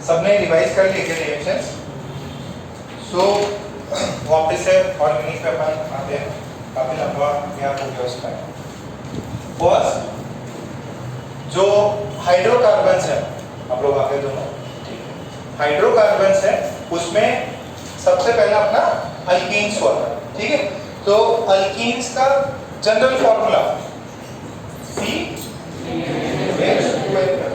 सबने रिवाइज कर लिए रिएक्शंस। सो वापस से ऑर्गेनिक पे अपन आते हैं, काफी लंबा गैप हो गया उसका। फर्स्ट जो हाइड्रोकार्बन्स है, आप लोग आगे दोनों, ठीक है, हाइड्रोकार्बन्स है उसमें सबसे पहला अपना अल्कीन्स हुआ था, ठीक है। तो अल्कीन्स का general formula CH2N।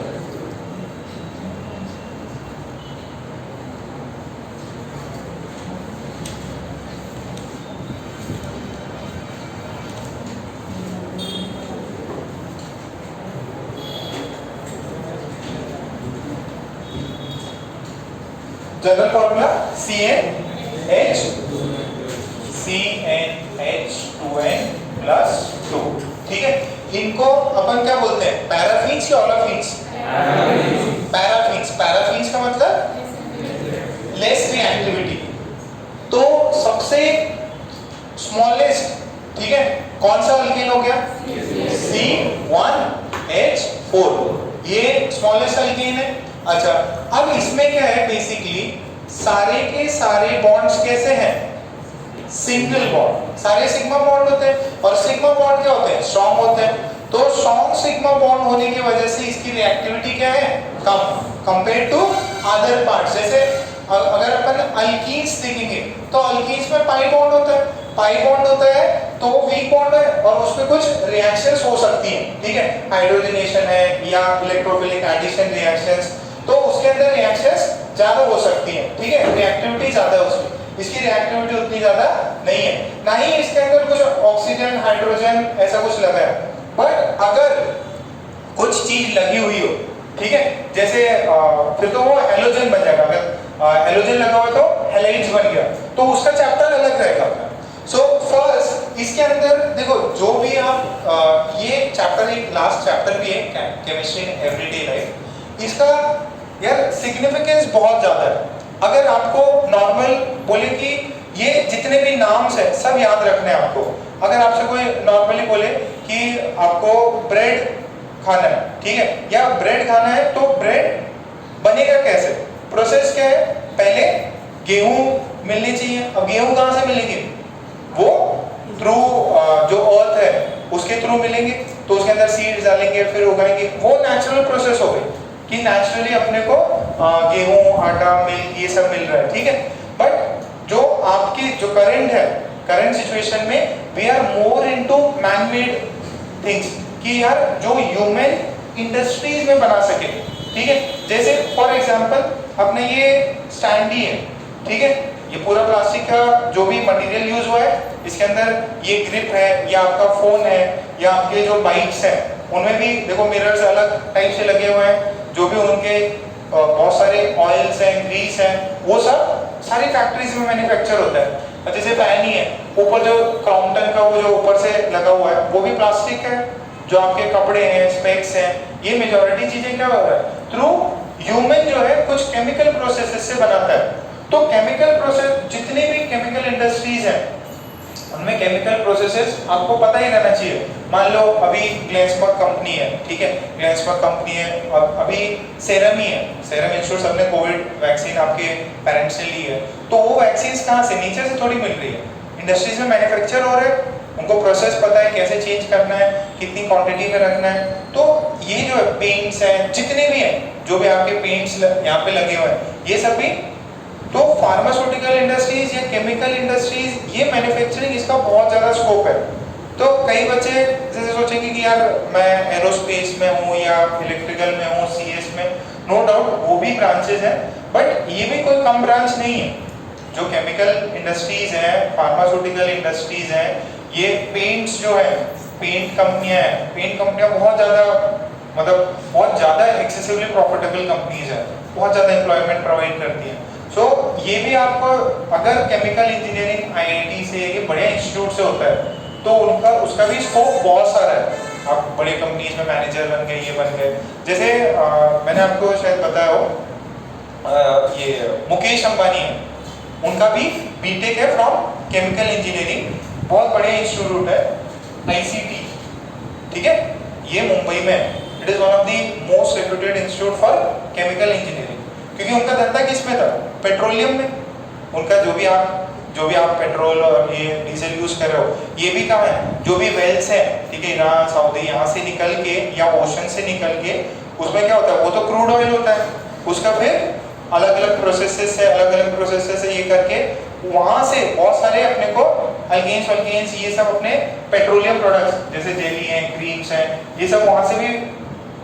General formula CnH2n+2, ठीक है। इनको अपन क्या बोलते हैं, पैराफिन्स या ओलेफिन्स? पैराफिन्स। पैराफिन्स का मतलब लेस रिएक्टिविटी। तो सबसे स्मॉलेस्ट, ठीक है, कौन सा अल्केन हो गया? C1H4, ये स्मॉलेस्ट अल्केन है। अच्छा, अब इसमें क्या है, बेसिकली सारे के सारे बॉन्ड्स कैसे हैं? Single bond. सारे सिग्मा बॉन्ड होते हैं, और सिग्मा बॉन्ड क्या होते हैं? स्ट्रॉन्ग होते हैं। तो स्ट्रॉन्ग सिग्मा बॉन्ड होने की वजह से इसकी रिएक्टिविटी क्या है? कम, कंपेयर टू अदर पार्ट्स। जैसे अगर अपन अल्कीन्स देखेंगे तो अल्कीन्स में पाई बॉन्ड होता है, पाई बॉन्ड होता है तो वीक बॉन्ड है, और उसमें कुछ रिएक्शंस हो सकती हैं, ठीक है, हाइड्रोजनेशन है या इलेक्ट्रोफिलिक एडिशन रिएक्शंस, तो उसके अंदर रिएक्शंस ज्यादा हो सकती हैं, ठीक है, रिएक्टिविटी ज्यादा है उसकी। इसकी रिएक्टिविटी उतनी ज्यादा नहीं है, ना ही इसके अंदर कुछ ऑक्सीजन हाइड्रोजन ऐसा कुछ लगा है। बट अगर कुछ चीज लगी हुई हो, ठीक है, जैसे फिर तो वो हेलोजन बन जाएगा। अगर हेलोजन लगा हुआ तो हेलाइड्स बन गया, तो उसका चैप्टर अलग रहेगा। सो फर्स्ट इसके अंदर देखो, जो भी आप ये चैप्टर, एक लास्ट चैप्टर भी है केमिस्ट्री इन एवरीडे लाइफ, इसका यार सिग्निफिकेंस बहुत ज्यादा है। अगर आपको नॉर्मल बोले कि ये जितने भी नाम्स हैं सब याद रखने हैं आपको। अगर आपसे कोई नॉर्मली बोले कि आपको ब्रेड खाना है, ठीक है, या ब्रेड खाना है, तो ब्रेड बनेगा कैसे, प्रोसेस क्या है? पहले गेहूं मिलनी चाहिए। अब गेहूं कहां से मिलेंगे? वो थ्रू जो अर्थ है उसके थ्रू मिलेंगे, तो उसके अंदर सीड्स डालेंगे, फिर उगाएंगे। वो नेचुरल प्रोसेस हो गई कि नेचुरली अपने को गेहूं, आटा, मिल्क ये सब मिल रहा है, ठीक है। बट जो आपकी जो करंट है, करंट सिचुएशन में we are more into man made things, कि यार जो ह्यूमन इंडस्ट्रीज में बना सके, ठीक है। जैसे फॉर एग्जांपल अपने ये स्टैंड ही है, ठीक है, ये पूरा प्लास्टिक का जो भी मटेरियल यूज हुआ है, इसके अंदर ये ग्रिप है, या आपका फोन है, या आपके जो बाइक्स हैं उनमें भी देखो मिरर्स अलग टाइप से लगे हुए हैं, जो भी उनके बहुत सारे ऑयल्स हैं, ग्रीस हैं, वो सब सारी फैक्ट्रीज में मैन्युफैक्चर होता है। जैसे फैन ही है, ऊपर जो क्रॉम्पटन का वो जो ऊपर से लगा हुआ है वो भी प्लास्टिक है। जो आपके कपड़े हैं, स्पेक्स हैं, ये मेजॉरिटी चीजें क्या हो रहा है? थ्रू ह्यूमन जो है कुछ केमिकल प्रोसेसेस से बनाता है। तो केमिकल प्रोसेस, जितने भी केमिकल इंडस्ट्रीज हैं उनमें केमिकल प्रोसेसेस आपको पता ही रहना चाहिए। मान लो अभी ग्लेंसमार्क कंपनी है, ठीक है, ग्लेंसमार्क कंपनी है, और अभी सेरम ही है, सेरम इंस्टीट्यूट, सबने कोविड वैक्सीन आपके पेरेंट्स से ली है, तो वो वैक्सीन कहाँ से? नीचे से थोड़ी मिल रही है, इंडस्ट्रीज में मैन्युफैक्चर हो रहे हैं, उनको प्रोसेस पता है कैसे चेंज करना है, कितनी क्वांटिटी में रखना है। तो ये जो है पेंट्स हैं, जितने भी हैं, जो भी आपके पेंट्स यहाँ पे लगे हुए हैं, ये सब भी, तो फार्मास्यूटिकल इंडस्ट्रीज या केमिकल इंडस्ट्रीज, ये मैन्युफैक्चरिंग इसका बहुत ज़्यादा स्कोप है। तो कई बच्चे जैसे सोचेंगे कि यार मैं एरोस्पेस में हूँ या इलेक्ट्रिकल में हूँ, सीएस में, नो डाउट वो भी ब्रांचेज हैं, बट ये भी कोई कम ब्रांच नहीं है। जो केमिकल इंडस्ट्रीज हैं, फार्मास्यूटिकल इंडस्ट्रीज हैं, ये पेंट्स जो है, पेंट कंपनियां हैं, पेंट कंपनियां बहुत ज़्यादा, मतलब बहुत ज़्यादा एक्सेसिवली प्रॉफिटेबल कंपनीज हैं, बहुत ज़्यादा एम्प्लॉयमेंट प्रोवाइड करती हैं। सो ये भी आपको, अगर केमिकल इंजीनियरिंग आईआईटी से, ये बढ़िया इंस्टीट्यूट से होता है, तो उनका उसका भी स्कोप बहुत सारा है। आप बड़ी कंपनीज में मैनेजर बन गए, ये बन गए। जैसे मैंने आपको शायद बताया हो, ये मुकेश अंबानी है, उनका भी बीटेक है फ्रॉम केमिकल इंजीनियरिंग, बहुत बढ़िया इंस्टीट्यूट है, आईसीटी, ठीक है, ये मुंबई में है। It is one of the most reputed institute for chemical engineering. क्योंकि उनका धंधा किस में था? पेट्रोलियम में। उनका जो भी आप पेट्रोल और ये डीजल यूज कर रहे हो, ये भी कहाँ है? जो भी वेल्स है, ठीक है, ईरान, सऊदी, यहाँ से निकल के या ओशन से निकल के, उसमें क्या होता है? वो तो क्रूड ऑयल होता है, उसका फिर अलग अलग प्रोसेसेस से ये करके वहां से बहुत सारे अपने को अल्केन्स ये सब अपने पेट्रोलियम प्रोडक्ट्स जैसे जेली हैं, क्रीम्स हैं, ये सब वहां से भी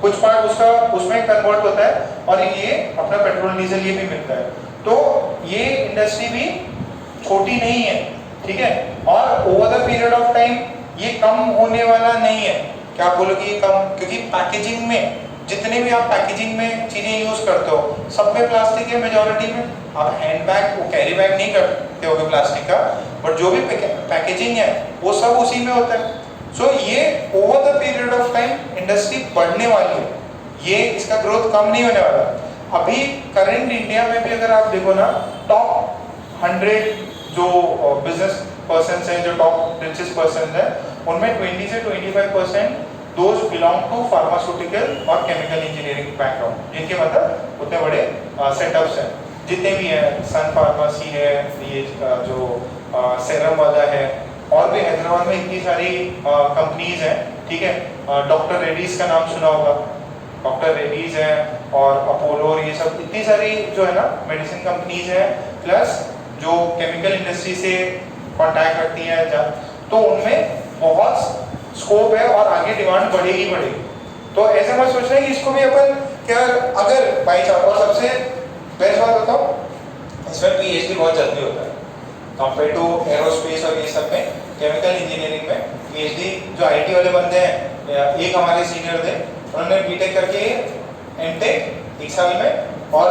कुछ पार्ट उसका उसमें कन्वर्ट होता है और ये अपना पेट्रोल डीजल ये भी मिलता है। तो ये इंडस्ट्री भी छोटी नहीं है, ठीक है, और over the period of time ये कम होने वाला नहीं है। क्या आप बोलोगे ये कम? क्योंकि पैकेजिंग में जितने भी आप पैकेजिंग में चीजें यूज करते हो सब में प्लास्टिक है मेजॉरिटी में। आप हैंड बैग, वो कैरी बैग नहीं करते होगे प्लास्टिक का, बट जो भी पैकेजिंग है वो सब उसी में होता है। सो ये over the period of time industry बढ़ने वाली है, ये इसका ग्रोथ कम नहीं होने वाला। अभी करंट इंडिया में भी अगर आप देखो ना, टॉप 100 जो बिजनेस पर्सन हैं, जो टॉप रिचेस्ट पर्सन हैं, उनमें 20 से 25% दोज बिलोंग टू फार्मास्यूटिकल और केमिकल इंजीनियरिंग बैकग्राउंड, जिनके मतलब उतने बड़े सेटअप्स हैं। जितने भी हैं, सन फार्मेसी है, ये जो सेरम वाला है, और भी हैदराबाद में इतनी सारी कंपनीज हैं, ठीक है। डॉक्टर रेड्डीज का नाम सुना होगा, डॉक्टर रेड्डीज है और अपोलो और ये सब इतनी सारी जो है ना मेडिसिन कंपनीज है, प्लस जो केमिकल इंडस्ट्री से कॉन्टैक्ट रखती हैं, तो उनमें बहुत स्कोप है और आगे डिमांड बढ़ेगी। तो ऐसे मत सोचना कि इसको भी अपन क्या, अगर बाई चांस, और सबसे बेस्ट बात बताओ, इसमें पीएचडी बहुत जल्दी होता है कंपेयर टू एरोस्पेस और ये सब में। केमिकल इंजीनियरिंग में पीएचडी जो आईटी वाले बंदे हैं, एक हमारे सीनियर थे, उन्होंने बीटेक करके एमटेक 1 साल में और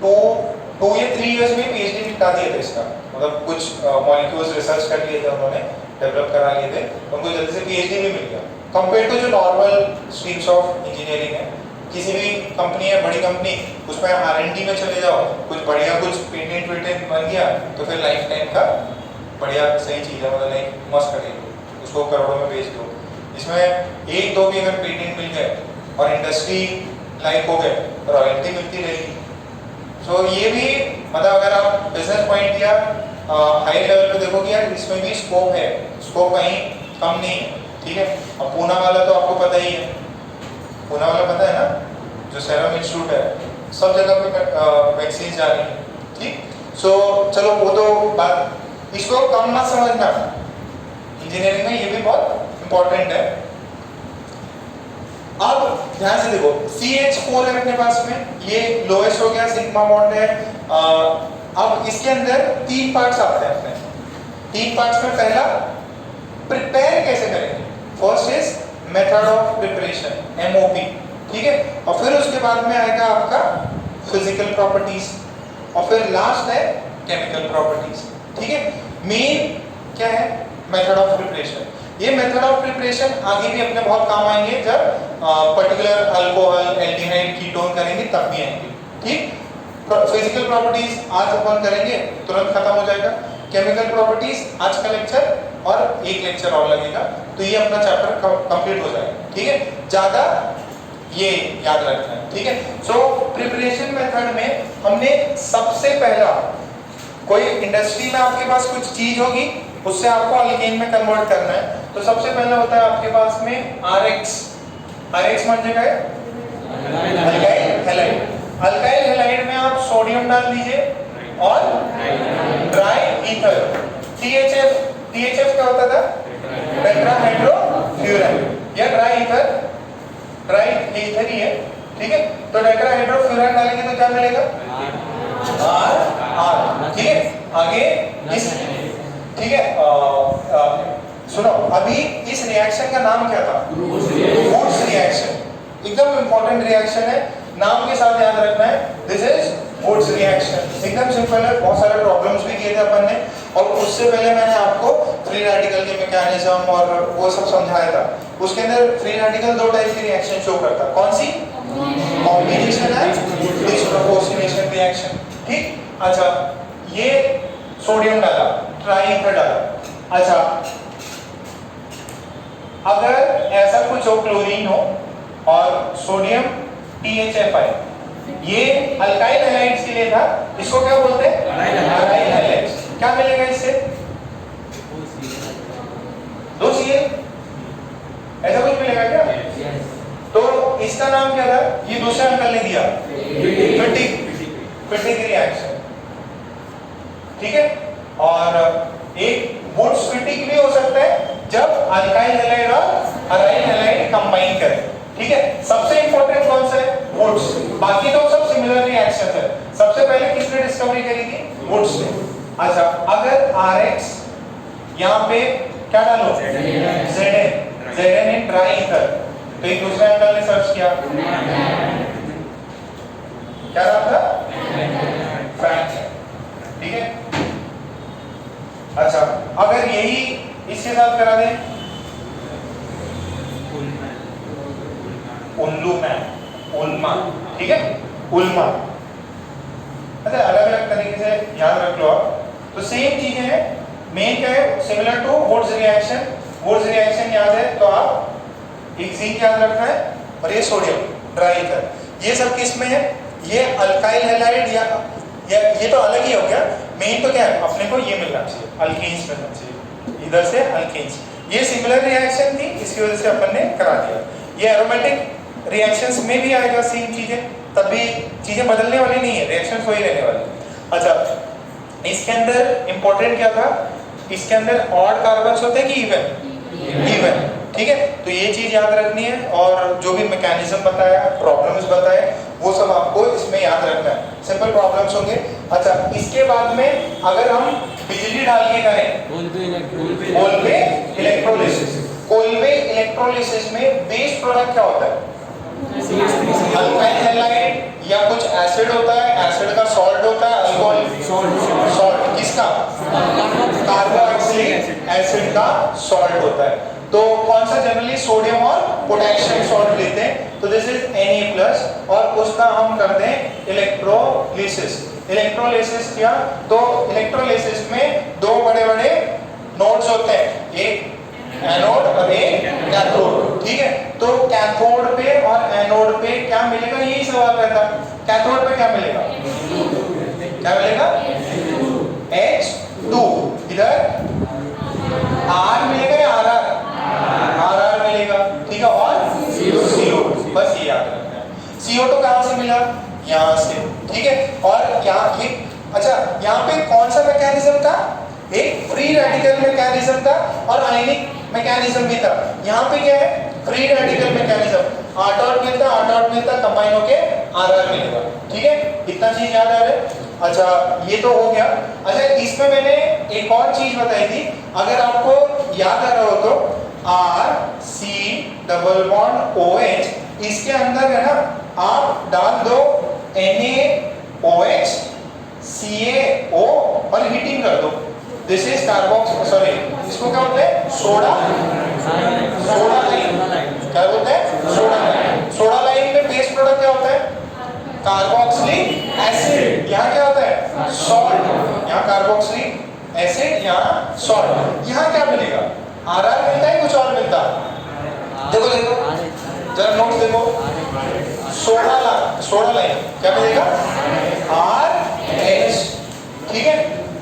2 या 3 इयर्स में पीएचडी निपटा दिया था इसका। मतलब कुछ मॉलिक्यूल्स रिसर्च कर लिए थे उन्होंने, डेवलप करा लिए थे, उनको जल्दी से पीएचडी भी मिल गया कंपेयर टू जो नॉर्मल स्ट्रीम्स ऑफ इंजीनियरिंग है। किसी भी कंपनी है, बड़ी कंपनी, उसमें R&D में चले जाओ, कुछ बढ़िया कुछ पेटेंट बन गया तो फिर लाइफ टाइम का बढ़िया सही चीज़ है, मतलब नहीं मस्त खरीदो, उसको करोड़ों में बेच दो। इसमें 1-2 भी अगर पेटेंट मिल गए और इंडस्ट्री लाइक हो गए, रॉयल्टी मिलती रहेगी। सो ये भी मतलब अगर आप बिजनेस पॉइंट या हाई लेवल पे देखोगे यार, इसमें भी स्कोप है, स्कोप कहीं कम नहीं है, ठीक है। अब पूना वाला तो आपको पता ही है, पूना वाला पता है ना, जो सेरम इंस्टीट्यूट है, सब जगह पे वैक्सीन जा रही है, ठीक। सो चलो वो तो बात, इसको कम मत समझना, इंजीनियरिंग में ये भी बहुत इंपॉर्टेंट है। अब ध्यान से देखो, CH4 है अपने पास में, ये लोएस्ट हो गया, सिग्मा बॉन्ड है। अब इसके अंदर 3 पार्ट्स आते हैं अपने, 3 पार्ट्स में पहला प्रिपेयर कैसे करेंगे, first is method of preparation, MOP, ठीक है। और फिर उसके बाद में आएगा आपका फिजिकल प्रॉपर्टीज, और फिर लास्ट है केमिकल प्रॉपर्टीज, ठीक है। मेन क्या है? Method of preparation. ये मेथड ऑफ प्रिपरेशन आगे भी अपने बहुत काम आएंगे, जब पर्टिकुलर अल्कोहल, एल्डिहाइड, कीटोन करेंगे तब भी आएंगे, ठीक। फिजिकल प्रॉपर्टीज आज अपन करेंगे, तुरंत खत्म हो जाएगा। केमिकल प्रॉपर्टीज आज का लेक्चर और एक लेक्चर और लगेगा, तो ये अपना चैप्टर कंप्लीट हो जाएगा, ठीक है। ज्यादा ये याद रखना है, ठीक है। सो प्रिपरेशन मेथड में हमने सबसे पहला, कोई इंडस्ट्री में आपके पास कुछ चीज होगी, उससे आपको अल्केन में कन्वर्ट करना है, तो सबसे पहला होता है आपके पास में RX म्हणजे काय? Alkyl halide. अल्काइल हैलाइड में आप सोडियम डाल दीजिए और ड्राई ईथर, THF क्या होता था? टेट्राहाइड्रोफ्यूरान, या ड्राई ईथर ही है, ठीक है। तो टेट्राहाइड्रोफ्यूरान डालेंगे तो क्या मिलेगा? R, ठीक है। आगे इस, ठीक है, सुनो, अभी इस रिएक्शन का नाम क्या था? वुड्स रिएक्शन, एकदम इंपॉर्टेंट रिएक्शन है, नाम के साथ याद रखना है, दिस इज वुड्स रिएक्शन। एकदम सिंपल है, बहुत सारे प्रॉब्लम्स भी किए थे अपन ने, और उससे पहले मैंने आपको फ्री रेडिकल के मैकेनिज्म और वो सब समझाया था। उसके अंदर फ्री रेडिकल 2 टाइप की रिएक्शन शो करता है, कौन सी? कॉम्बिनेशन एंड डिसप्रोपोर्शनेशन रिएक्शन, ठीक। अच्छा, ये सोडियम डाला, ट्राई ईथर डाला। अच्छा, अगर ऐसा कुछ हो, क्लोरीन हो और सोडियम THF आए, ये अल्काइल हैलाइड्स के लिए था, इसको क्या बोलते हैं? Aryl halides. क्या मिलेगा इससे? 2 Cl, ऐसा कुछ मिलेगा क्या? तो इसका नाम क्या था? ये दूसरे अंकल ने दिया फिटिक रिएक्शन, ठीक है। और एक वुड्स फिटिक भी हो सकता है जब अल्काइल हैलाइड और अराइल हैलाइड कंबाइन करें, ठीक है। सबसे इंपॉर्टेंट कौन सा है? वुड्स। बाकी तो सब सिमिलर रिएक्शंस है। सबसे पहले किसने डिस्कवरी करी थी? वुड्स ने। अच्छा, अगर Rx यहाँ पे क्या डालो? Zn इन ड्राई ईथर, तो एक दूसरे अंकल ने सर्च किया, क्या नाम था? फ्रैंक, ठीक है। अच्छा, अगर यही इसके साथ करा दें, उल्मा, ठीक है, उल्मा। अच्छा, अलग अलग तरीके से याद रख लो आप। तो सेम चीजें हैं, मेन क्या है? Similar to Wurtz reaction. Wurtz reaction याद है तो आप एक जिंक याद रखना है, और ये सोडियम ड्राई ईथर। ये सब किस में है? ये अल्काइल हैलाइड या ये तो अलग ही हो गया। मेन तो क्या है? अपने को ये मिलना चाहिए, अल्कीन्स मिलना चाहिए, इधर से अल्कीन्स। ये सिमिलर रिएक्शन थी, इसकी वजह से अपन ने करा दिया। ये एरोमेटिक रिएक्शंस में भी आएगा सेम चीजें, तब भी चीजें बदलने वाली नहीं है, रिएक्शंस वही रहने वाली। अच्छा, इसके अंदर इंपॉर्टेंट क्या था? इसके अंदर ऑड कार्बन्स होते हैं कि इवन, ठीक है। तो ये चीज याद रखनी है, और जो भी मैकेनिज्म बताया, प्रॉब्लम्स बताए, वो सब आपको इसमें याद रखना है। सिंपल प्रॉब्लम्स होंगे। अच्छा, इसके बाद में अगर हम बिजली डाल के करें, कोलबे इलेक्ट्रोलिसिस में बेस प्रोडक्ट क्या होता है? अल्काइल हैलाइड या कुछ एसिड होता है, एसिड का सॉल्ट होता है, अल्कोहल सॉल्ट किसका? कार्बोक्सिलिक एसिड का सॉल्ट होता है। तो कौन सा? जनरली सोडियम और पोटेशियम सॉल्ट लेते हैं, तो दिस इज Na+, और उसका हम कर दें इलेक्ट्रोलिसिस। इलेक्ट्रोलिसिस किया तो इलेक्ट्रोलिसिस में 2 बड़े-बड़े नोड्स होते हैं, एक एनोड और एक कैथोड, ठीक है। तो कैथोड पे और एनोड पे क्या मिलेगा? यही सवाल रहता है। कैथोड पे क्या मिलेगा? H2, इधर R मिलेगा या RR मिलेगा, ठीक है। और CO, बस ये याद रखना है। CO2 कहाँ से मिला? यहाँ से, ठीक है। और यहाँ ये, अच्छा, यहाँ पे कौन सा मैकेनिज्म था? एक फ्री रेडिकल मैकेनिज्म था और आयनिक मैकेनिज्म भी था। यहाँ पे क्या है? फ्री रेडिकल मैकेनिज्म, R मिलता, कंबाइन होके RR मिलेगा, ठीक है। इतना चीज याद आ रहा है? अच्छा, ये तो हो गया। अच्छा, इसमें मैंने एक और चीज बताई थी, अगर आपको याद आ रहा हो तो RC⋅OH, इसके अंदर है ना, आप डाल दो NaOH CaO और हीटिंग कर दो। दिस इज सॉरी, इसको क्या बोलते हैं? Soda line. क्या बोलते हैं? Soda line. सोडा लाइन में बेस प्रोडक्ट क्या होता है? Carboxylic acid. यहाँ क्या होता है? सॉल्ट। यहाँ कार्बोक्सिलिक एसिड, यहाँ सॉल्ट। यहाँ क्या मिलेगा? RR मिलता है, कुछ और मिलता है? देखो जरा नोट्स देखो। सोडा लाइन क्या मिलेगा? RH, ठीक है,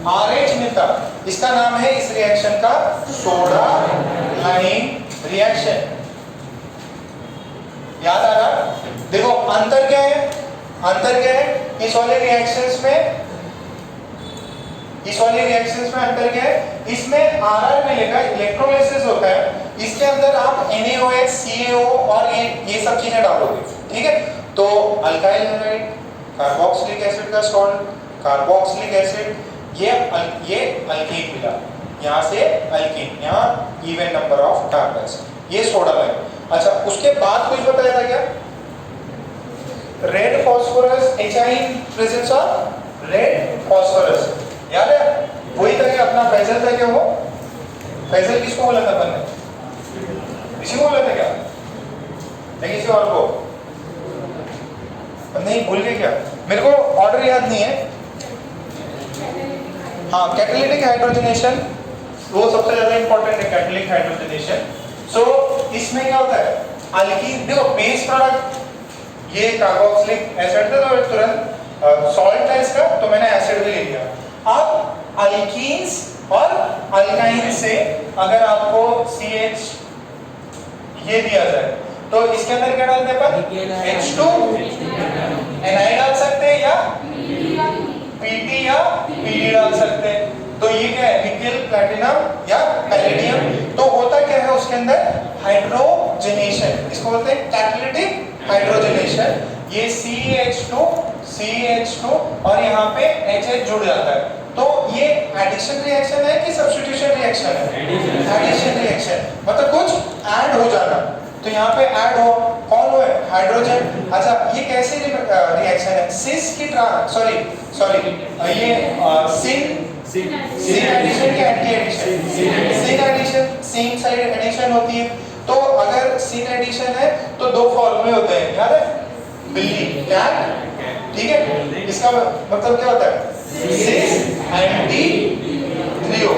RH मिलता। इसका नाम है इस रिएक्शन का सोडा लाइन रिएक्शन। याद आ रहा? देखो अंतर क्या है? इस वाले रिएक्शंस में अंतर क्या है? इसमें RR मिलेगा, इलेक्ट्रोलिसिस होता है, इसके अंदर आप NaOH CaO और ये सब चीजें डालोगे, ठीक है। तो अल्काइल हैलाइड, कार्बोक्सिलिक एसिड का सॉल्ट, कार्बोक्सिलिक एसिड, ये अल्कीन मिला, यहाँ से अल्कीन, यहाँ इवन नंबर ऑफ कार्बन्स, ये सोडा लाइन। अच्छा, उसके बाद कुछ बताया था क्या? Red phosphorus HI presence of red phosphorus, याद है? वही था कि अपना फैजल था क्या? वो फैजल किसको बोला था अपन ने? इसी को बोला था क्या? नहीं, किसी और को? नहीं, भूल गए क्या? मेरे को ऑर्डर याद नहीं है। हाँ, कैटालिटिक हाइड्रोजनेशन, वो सबसे ज्यादा इंपॉर्टेंट है, कैटालिटिक हाइड्रोजनेशन। सो इसमें क्या होता है? अल्कीन, देखो बेस प्रोडक्ट ये कार्बोक्सिलिक एसिड था तो तुरंत सॉल्ट था इसका, तो मैंने एसिड भी ले लिया। अब अल्कीन्स और अल्काइन से अगर आपको CH ये दिया जाए तो इसके अंदर क्या डालते हैं अपन? H2 Ni डाल सकते हैं या Pt या Pd डाल सकते हैं। तो ये क्या है? निकेल, प्लैटिनम या पैलेडियम। तो होता क्या है उसके अंदर? हाइड्रोजनेशन, इसको बोलते हैं कैटालिटिक हाइड्रोजनेशन। ये CH2 और यहाँ पे HH जुड़ जाता है। तो ये एडिशन रिएक्शन है कि सब्स्टिट्यूशन रिएक्शन है? एडिशन रिएक्शन, मतलब कुछ ऐड हो जाना। तो यहाँ पे ऐड हो, कौन हो? हाइड्रोजन। अच्छा, ये कैसे रिएक्शन है? सिस की सॉरी ये सिन एडिशन या एंटी एडिशन? सिन एडिशन, सिन साइड एडिशन होती है। तो अगर सिन एडिशन है तो दो फॉर्मूले होते हैं, याद है? बिल्ली, कैट, ठीक है? इसका मतलब क्या होता है? सिस एंटी ट्रियो,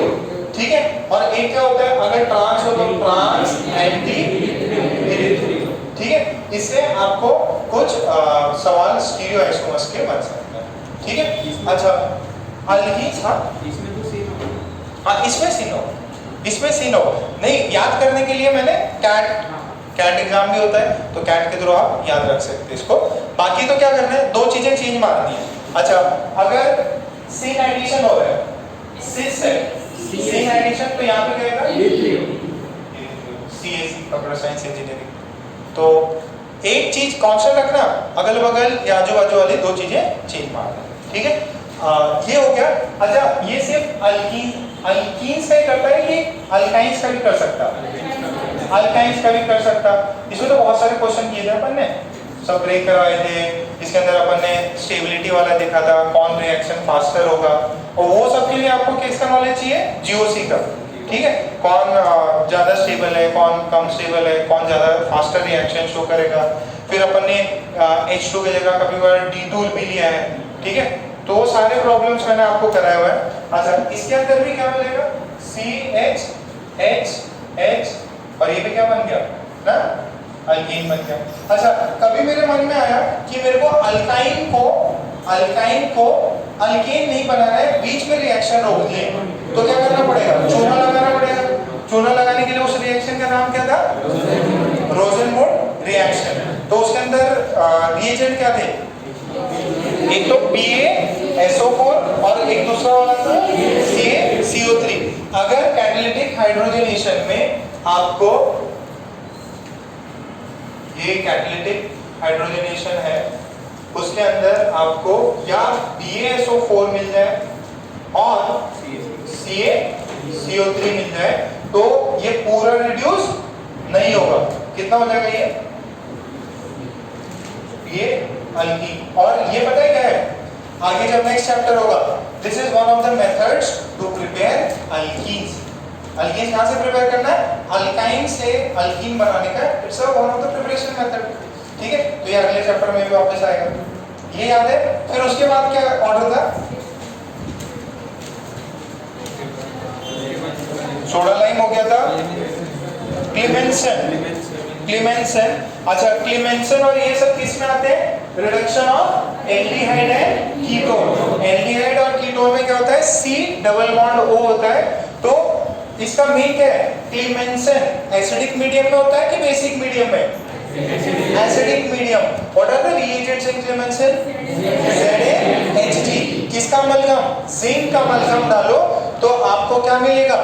ठीक है? और एक क्या होता है? अगर ट्रांस हो तो ट्रांस एंटी, ठीक है? इससे आपको कुछ सवाल स्टीरियोआइसोमर्स के बन सकते हैं, ठीक है? अच्छा, अल्कीन्स, इसमें सीनो नहीं, याद करने के लिए मैंने कैट एग्जाम भी होता है तो कैट के थ्रू आप याद रख सकते हैं इसको। बाकी तो क्या करना है, दो चीजें चेंज मारनी है। अच्छा, अगर सिन एडिशन हो रहा है, सिस है, सिन एडिशन, तो यहाँ पे क्या आएगा? CSE, computer science engineering. तो एक चीज कांस्टेंट रखना, अगल बगल या आजू बाजू वाली दो चीजें चेंज मारना, ठीक है? ये हो गया। अच्छा, ये सिर्फ अल्कीन्स का ही करता है कि अल्काइंस का भी कर सकता है? अल्काइंस का भी कर सकता। इसमें तो बहुत सारे क्वेश्चन किए थे अपन ने, सब ब्रेक करवाए थे। इसके अंदर अपन ने स्टेबिलिटी वाला देखा था, कौन रिएक्शन फास्टर होगा, और वो सब के लिए आपको किसका नॉलेज चाहिए? GOC का, ठीक है? कौन ज्यादा स्टेबल है, कौन कम स्टेबल है, कौन ज्यादा फास्टर रिएक्शन शो करेगा। फिर अपन ने H2 की जगह कभी बार D2 भी लिया है, ठीक है? तो वो सारे प्रॉब्लम्स मैंने आपको कराया हुआ है। अच्छा, इसके अंदर भी क्या मिलेगा? CH और ये भी क्या बन गया ना? अल्कीन बन गया। अच्छा, कभी मेरे मन में आया कि मेरे को अल्काइन को अल्कीन नहीं बनाना है, बीच में रिएक्शन रोकनी है, तो क्या करना पड़ेगा? चूना लगाना पड़ेगा। चूना लगाने के लिए उस रिएक्शन का नाम क्या था? रोसेनवुड रिएक्शन। तो उसके अंदर रिएजेंट क्या थे? एक तो PaSO4 और एक दूसरा वाला था CaCO3। अगर कैटालिटिक हाइड्रोजनेशन में आपको ये कैटालिटिक हाइड्रोजनेशन है, उसके अंदर आपको या PaSO4 मिल जाए और CaCO3 मिल जाए, तो ये पूरा रिड्यूस नहीं होगा। कितना हो जाएगा ये अल्कीन। और ये पता है क्या है? आगे जब नेक्स्ट चैप्टर होगा, this is one of the methods to prepare alkenes. Alkenes कहां से प्रिपेयर करना है? अल्काइन से अल्कीन बनाने का it's one of the preparation method, ठीक है? तो ये अगले चैप्टर में भी वापस आएगा, ये याद है। फिर उसके बाद क्या ऑर्डर था? सोडा लाइम हो गया था, क्लेमेंसन। अच्छा, क्लेमेंसन और ये सब किस में आते हैं? Reduction of aldehyde and ketone. Aldehyde और कीटोन में क्या होता है? C डबल बॉन्ड O होता है। तो इसका मीन क्या है? क्लेमेंसन एसिडिक मीडियम में होता है कि बेसिक मीडियम में? Acidic medium. What are the reagents in Clemmensen? ZaHG। किसका अमलगम? जिंक का अमलगम डालो तो आपको क्या मिलेगा?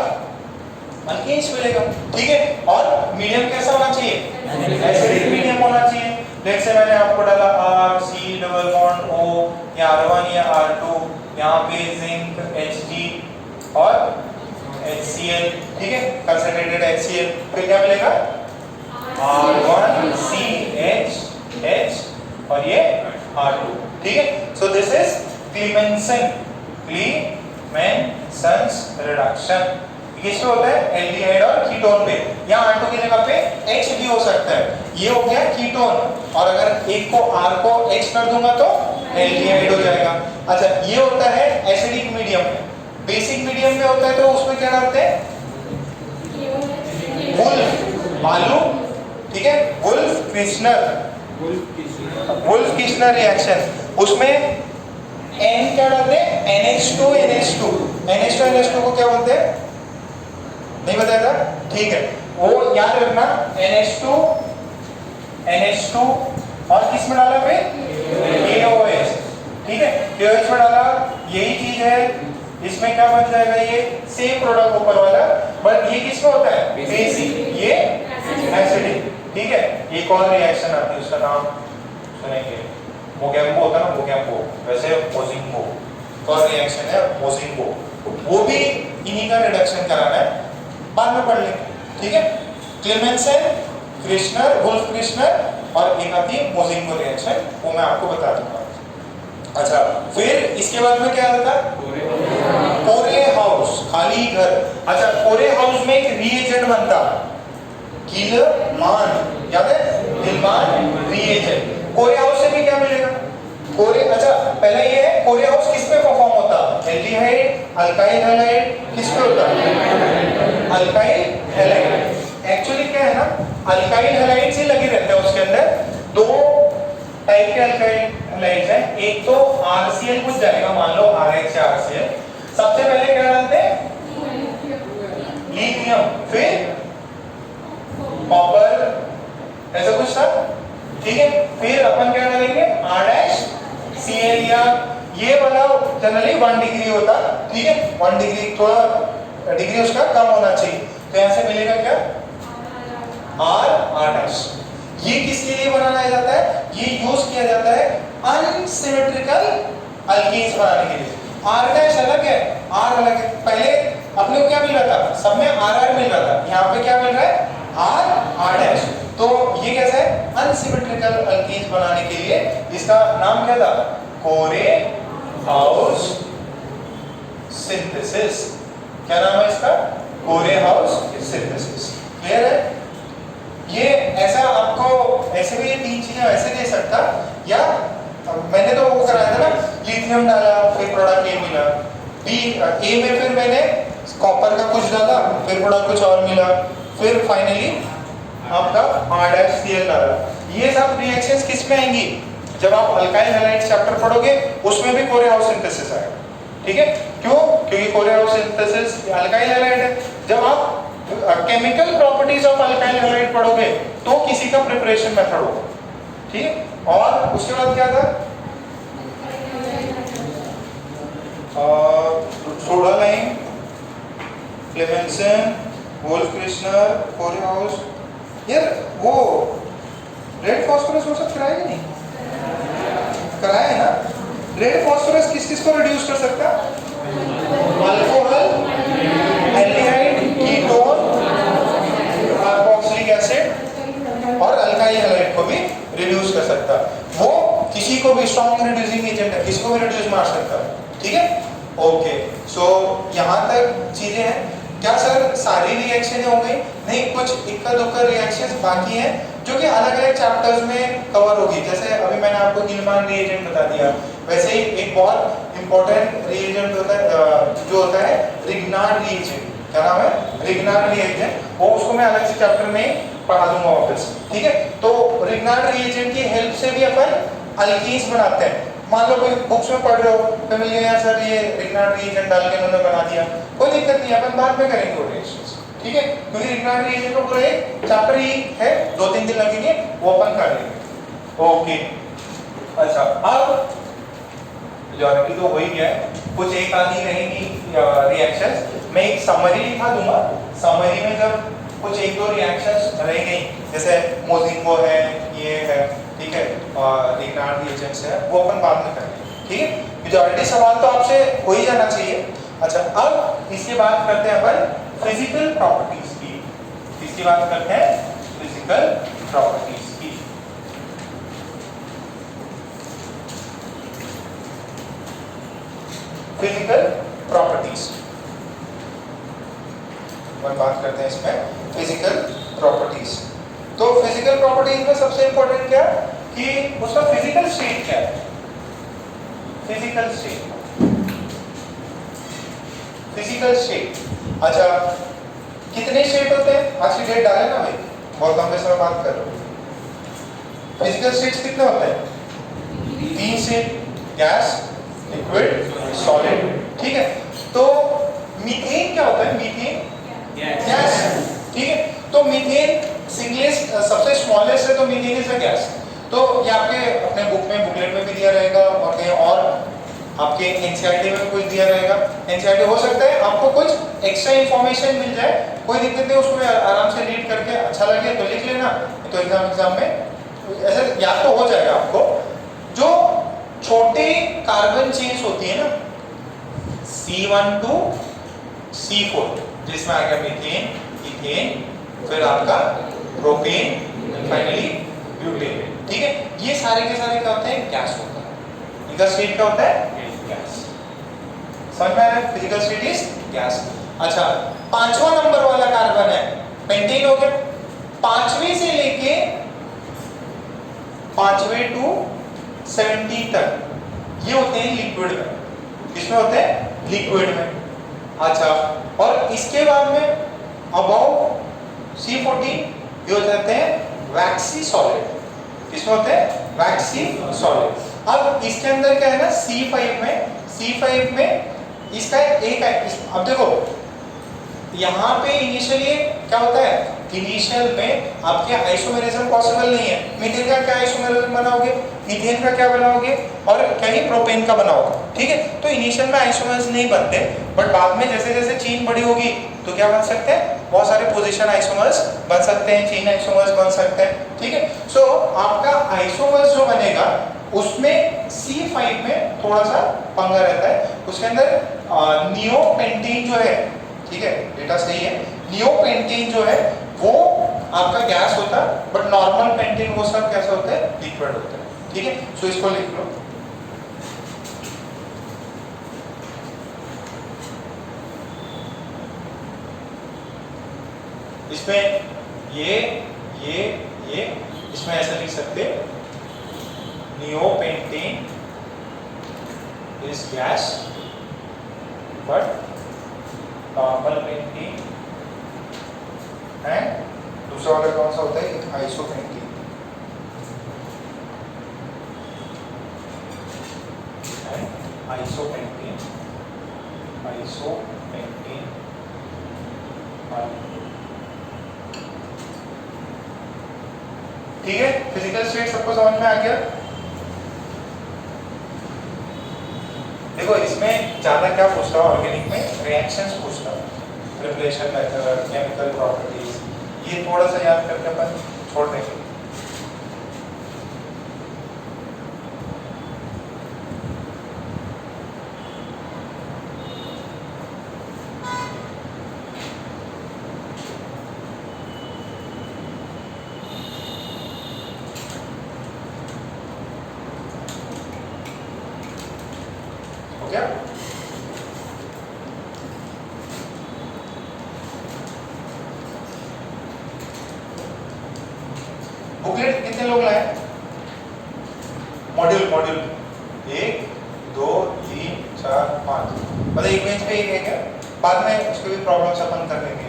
अल्कीन्स मिलेगा, ठीक है? और मीडियम कैसा होना चाहिए? एसिडिक मीडियम होना चाहिए। जैसे मैंने आपको डाला C डबल बॉन्ड O या R1 या R2, यहाँ पे जिंक Hg और HCl, ठीक है? Concentrated HCl। फिर क्या मिलेगा? R1CH और ये R2, ठीक है? So this is Clemmensen reduction. किसमें होता है? एल्डिहाइड और कीटोन पे। यहाँ R2 की जगह पे H भी हो सकता है। ये हो गया कीटोन, और अगर एक को R को H कर दूंगा तो एल्डिहाइड हो जाएगा। अच्छा, ये होता है एसिडिक मीडियम में। बेसिक मीडियम में होता है तो उसमें क्या डालते हैं? वुल्फ, बालू, ठीक है? वुल्फ क्रिस्टनर, वुल्फ किशनर रिएक्शन, उसमें N क्या डालते हैं? NH2 NH2 NH2 NH2 को क्या बोलते हैं? नहीं बताया था? ठीक है, वो याद रखना, NH2 NH2 और किस में डाला फिर? KOH, ठीक है, KOH में डाला, यही चीज है, इसमें क्या बन जाएगा? ये सेम प्रोडक्ट ऊपर वाला, बट ये किसमें होता है? बेसिक, ये एसिडिक, ठीक है। एक और रिएक्शन आती है, उसका नाम सुनेंगे, मोगेम्बो होता है ना, मोगेम्बो, वैसे मोजिंगो, तो रिएक्शन है मोजिंगो, वो भी इन्हीं का रिडक्शन कराना है, बाद में पढ़ लेंगे, ठीक है। क्लेमेंसन, क्रिश्नर, वुल्फ क्रिश्नर, और एक आती है मोजिंगो रिएक्शन, वो मैं आपको बता दूंगा। अच्छा, फिर इसके बाद में क्या आता है? कोरे हाउस, खाली घर। अच्छा, कोरे हाउस में एक रिएजेंट बनता, गिलमान, याद है? गिलमान रिएजेंट। कोरे हाउस से भी क्या मिलेगा? कोरे, अच्छा पहले ये है, कोरे हाउस किस पे परफॉर्म होता? एल्डिहाइड, अल्काइल हैलाइड, किस पे होता है? Alkyl halide. एक्चुअली क्या है ना, अल्काइल हैलाइड से लगे रहते हैं, उसके अंदर दो टाइप के अल्काइल हैलाइड्स हैं, एक तो RCl कुछ जाएगा, मान लो RH या RCl, सबसे पहले क्या डालते हैं? लिथियम, फिर कॉपर, ऐसा कुछ था, ठीक है। फिर अपन क्या डालेंगे? R-Cl, या ये वाला जनरली 1 डिग्री होता, ठीक है, 1 डिग्री, थोड़ा डिग्री उसका कम होना चाहिए, तो यहाँ से मिलेगा क्या? R-, ये किसके लिए बनाया जाता है? ये यूज किया जाता है अनसिमेट्रिकल अल्कीन्स बनाने के लिए। R- अलग है, R अलग है, पहले अपने को क्या मिल रहा था? सब में RR मिल रहा था, यहाँ पे क्या मिल रहा है? R-, तो ये कैसा है? अनसिमेट्रिकल अल्कीन्स बनाने के लिए, इसका नाम क्या था? कोरे हाउस सिंथेसिस। क्या नाम है इसका? कोरे हाउस सिंथेसिस। क्लियर है? ये ऐसा आपको ऐसे भी ये तीन चीजें ऐसे दे सकता, या मैंने तो वो कराया था ना, लिथियम डाला, फिर प्रोडक्ट ए मिला, ए में फिर मैंने कॉपर का कुछ डाला, फिर प्रोडक्ट कुछ और मिला, फिर फाइनली आपका R-Cl डाला। ये सब रिएक्शंस किस में आएंगी? जब आप अल्काइल हैलाइड चैप्टर पढ़ोगे, उसमें भी कोरे हाउस सिंथेसिस आएगा, ठीक है। क्यों? क्योंकि कोरे हाउस सिंथेसिस अल्काइल हैलाइड है। जब आप chemical properties of alkyl halide पढ़ोगे, तो किसी का प्रिपरेशन मेथड होगा, ठीक है। और उसके बाद क्या था? Soda lime, Clemmensen, Wolff Kishner, Corey House. यार वो रेड फास्फोरस वो सब कराया नहीं? कराया है ना? रेड फास्फोरस किस किस को रिड्यूस कर सकता? Alcohol, aldehyde, ketone, carboxylic acid और अल्काइल हैलाइड को भी रिड्यूस कर सकता। वो किसी को भी स्ट्रॉन्ग रिड्यूसिंग एजेंट है, किसी को भी रिड्यूस मार सकता है, ठीक है। ओके, सो यहाँ तक चीजें हैं। क्या सर सारी रिएक्शन हो गई? नहीं, कुछ इक्का दुक्का रिएक्शंस बाकी हैं जो कि अलग अलग चैप्टर्स में कवर होगी। जैसे अभी मैंने आपको गिलमान रिएजेंट बता दिया, वैसे ही एक बहुत इंपॉर्टेंट रिएजेंट होता है जो होता है रिग्नार्ड रिएजेंट। क्या नाम है? Grignard reagent. वो उसको मैं अलग से चैप्टर में पढ़ा दूंगा वापस, ठीक है। तो रिग्नार्ड रिएजेंट की हेल्प से भी अपन अल्कीन्स बनाते हैं। मान लो कोई बुक्स में पढ़ रहे हो, तो मिल गया सर ये रिग्नार्ड रिएजेंट डाल के उन्होंने बना दिया, कोई दिक्कत नहीं है, अपन बाद में करेंगे वो रिएक्शंस, ठीक है। क्योंकि रिग्नार्ड रिएजेंट का पूरा एक चैप्टर ही है, 2-3 दिन लगेंगे, वो अपन कर लेंगे। ओके, अच्छा, अब मेजॉरिटी तो हो ही गया है, कुछ एक आधी रहेंगी रिएक्शंस। मैं एक समरी दिखा दूंगा, समरी में जब कुछ 1-2 रिएक्शंस रहेंगे, जैसे मोजिंगो है, ये है, ठीक है, और रिग्नार्ड रिएजेंट्स है, वो अपन बाद में करेंगे, ठीक है। मेजॉरिटी सवाल तो आपसे हो ही जाना चाहिए। अच्छा, अब इसके बाद करते हैं अपन फिजिकल प्रॉपर्टीज की। इसकी बात करते हैं फिजिकल प्रॉपर्टीज की। फिजिकल प्रॉपर्टीज बात करते हैं इसमें, फिजिकल प्रॉपर्टीज। तो फिजिकल प्रॉपर्टीज में सबसे इंपॉर्टेंट क्या कि उसका फिजिकल स्टेट क्या है? Physical state, physical state. अच्छा, कितने स्टेट होते हैं? आज की डेट डाले ना भाई, बहुत लंबे समय बात कर रहे हो। फिजिकल स्टेट्स कितने होते हैं? से गैस, लिक्विड, सॉलिड, ठीक है। तो मीथेन क्या होता है? मीथेन गैस, ठीक है। तो मीथेन सिंगलेस्ट सबसे स्मॉलेस्ट है, तो मीथेन इज अ गैस। तो ये आपके अपने बुक में, बुकलेट में भी दिया रहेगा और कहीं और आपके एनसीईआरटी में कुछ दिया रहेगा। एनसीईआरटी हो सकता है आपको कुछ एक्स्ट्रा इंफॉर्मेशन मिल जाए, कोई दिक्कत नहीं, उसको आराम से रीड करके अच्छा लगे तो लिख लेना, तो एग्जाम में ऐसे याद तो हो जाएगा आपको। जो छोटे कार्बन चेन्स होती है ना, C1 to C4, जिसमें आ गया मीथेन, इथेन, फिर आपका प्रोपेन, फाइनली ब्यूटेन, ठीक है। ये सारे के सारे क्या होते हैं? गैस होता है। इनका स्टेट क्या होता है? गैस। समझ में आ रहा है? Physical state is gas. अच्छा, 5वां नंबर वाला कार्बन है पेंटेन, हो गया। 5वें से लेके 5वें टू 70 तक ये होते हैं लिक्विड में। किसमें होते हैं? लिक्विड में। अच्छा, और इसके बाद में अबव C14 ये हो जाते हैं वैक्सी सॉलिड। किसमें होते हैं? वैक्सी सॉलिड। अब इसके अंदर क्या है ना, C5 में इसका एक है, अब देखो यहाँ पे इनिशियली क्या होता है? इनिशियल में आपके आइसोमेरिज्म पॉसिबल नहीं है। मीथेन का क्या आइसोमेरिज्म बनाओगे? मीथेन का क्या बनाओगे? और कहीं प्रोपेन का बनाओगे, ठीक है। तो इनिशियल में आइसोमर्स नहीं बनते, बट बाद में जैसे जैसे चेन बड़ी होगी तो क्या बन सकते हैं? बहुत सारे पोजीशन आइसोमर्स बन सकते हैं, चेन आइसोमर्स बन सकते हैं, ठीक है। सो आपका आइसोमर्स जो बनेगा उसमें C5 में थोड़ा सा पंगा रहता है। उसके अंदर नियोपेंटीन जो है, ठीक है, डेटा सही है, नियोपेंटीन जो है वो आपका गैस होता है, बट नॉर्मल पेंटीन वो सब कैसा होता है? लिक्विड होता है, ठीक है। सो इसको लिख लो। इसमें ये इसमें ऐसा लिख सकते, neopentane is gas but normal pentane and दूसरा वाला कौन सा होता है? आइसोपेंटीन। आइसोपेंटीन ठीक है। फिजिकल स्टेट सबको समझ में आ गया? देखो इसमें ज्यादा क्या पूछता है ऑर्गेनिक में? रिएक्शंस पूछता है, प्रिपरेशन मेथड, केमिकल प्रॉपर्टीज, ये थोड़ा सा याद करके अपन छोड़ देंगे। हो गया? बुकलेट कितने लोग लाए? मॉड्यूल 1 2 3 4 5, मतलब एक पेज पे एक है क्या? बाद में उसको भी प्रॉब्लम्स अपन कर लेंगे।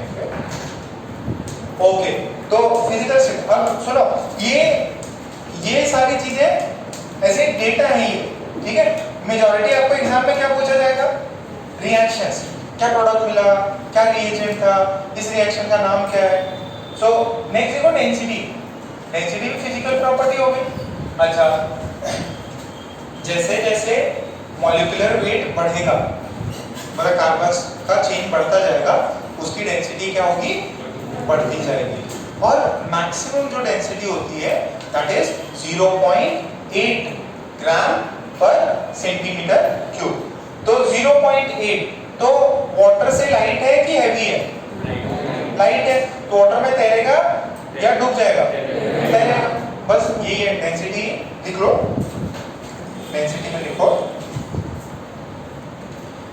ओके, तो फिजिकल स्टेट। अब सुनो, ये सारी चीजें ऐसे डेटा है ये, ठीक है। मेजॉरिटी आपको एग्जाम में क्या पूछा जाएगा? रिएक्शंस, क्या प्रोडक्ट मिला, क्या रिएजेंट था, इस रिएक्शन का नाम क्या है। सो नेक्स्ट देखो डेंसिटी। डेंसिटी भी फिजिकल प्रॉपर्टी होगी। अच्छा, जैसे जैसे मॉलिक्यूलर वेट बढ़ेगा, मतलब कार्बन का चेन बढ़ता जाएगा, उसकी डेंसिटी क्या होगी? बढ़ती जाएगी। और मैक्सिमम जो डेंसिटी होती है दैट इज 0.8 ग्राम पर सेंटीमीटर क्यूब। तो 0.8 तो वाटर से लाइट है कि हैवी है? लाइट है, तो वाटर में तैरेगा या डूब जाएगा? तैरेगा। बस यही है डेंसिटी। लिख लो, डेंसिटी में लिखो,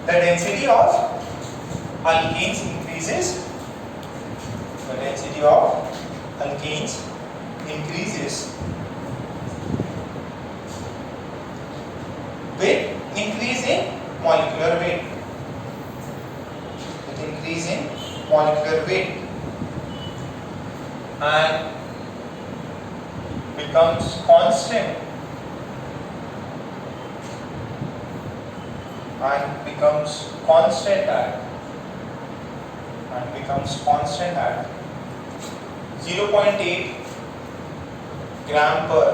the density of alkanes increases, the density of alkenes increases with increase in molecular weight. With increase in molecular weight and becomes constant and becomes constant at 0.8 gram per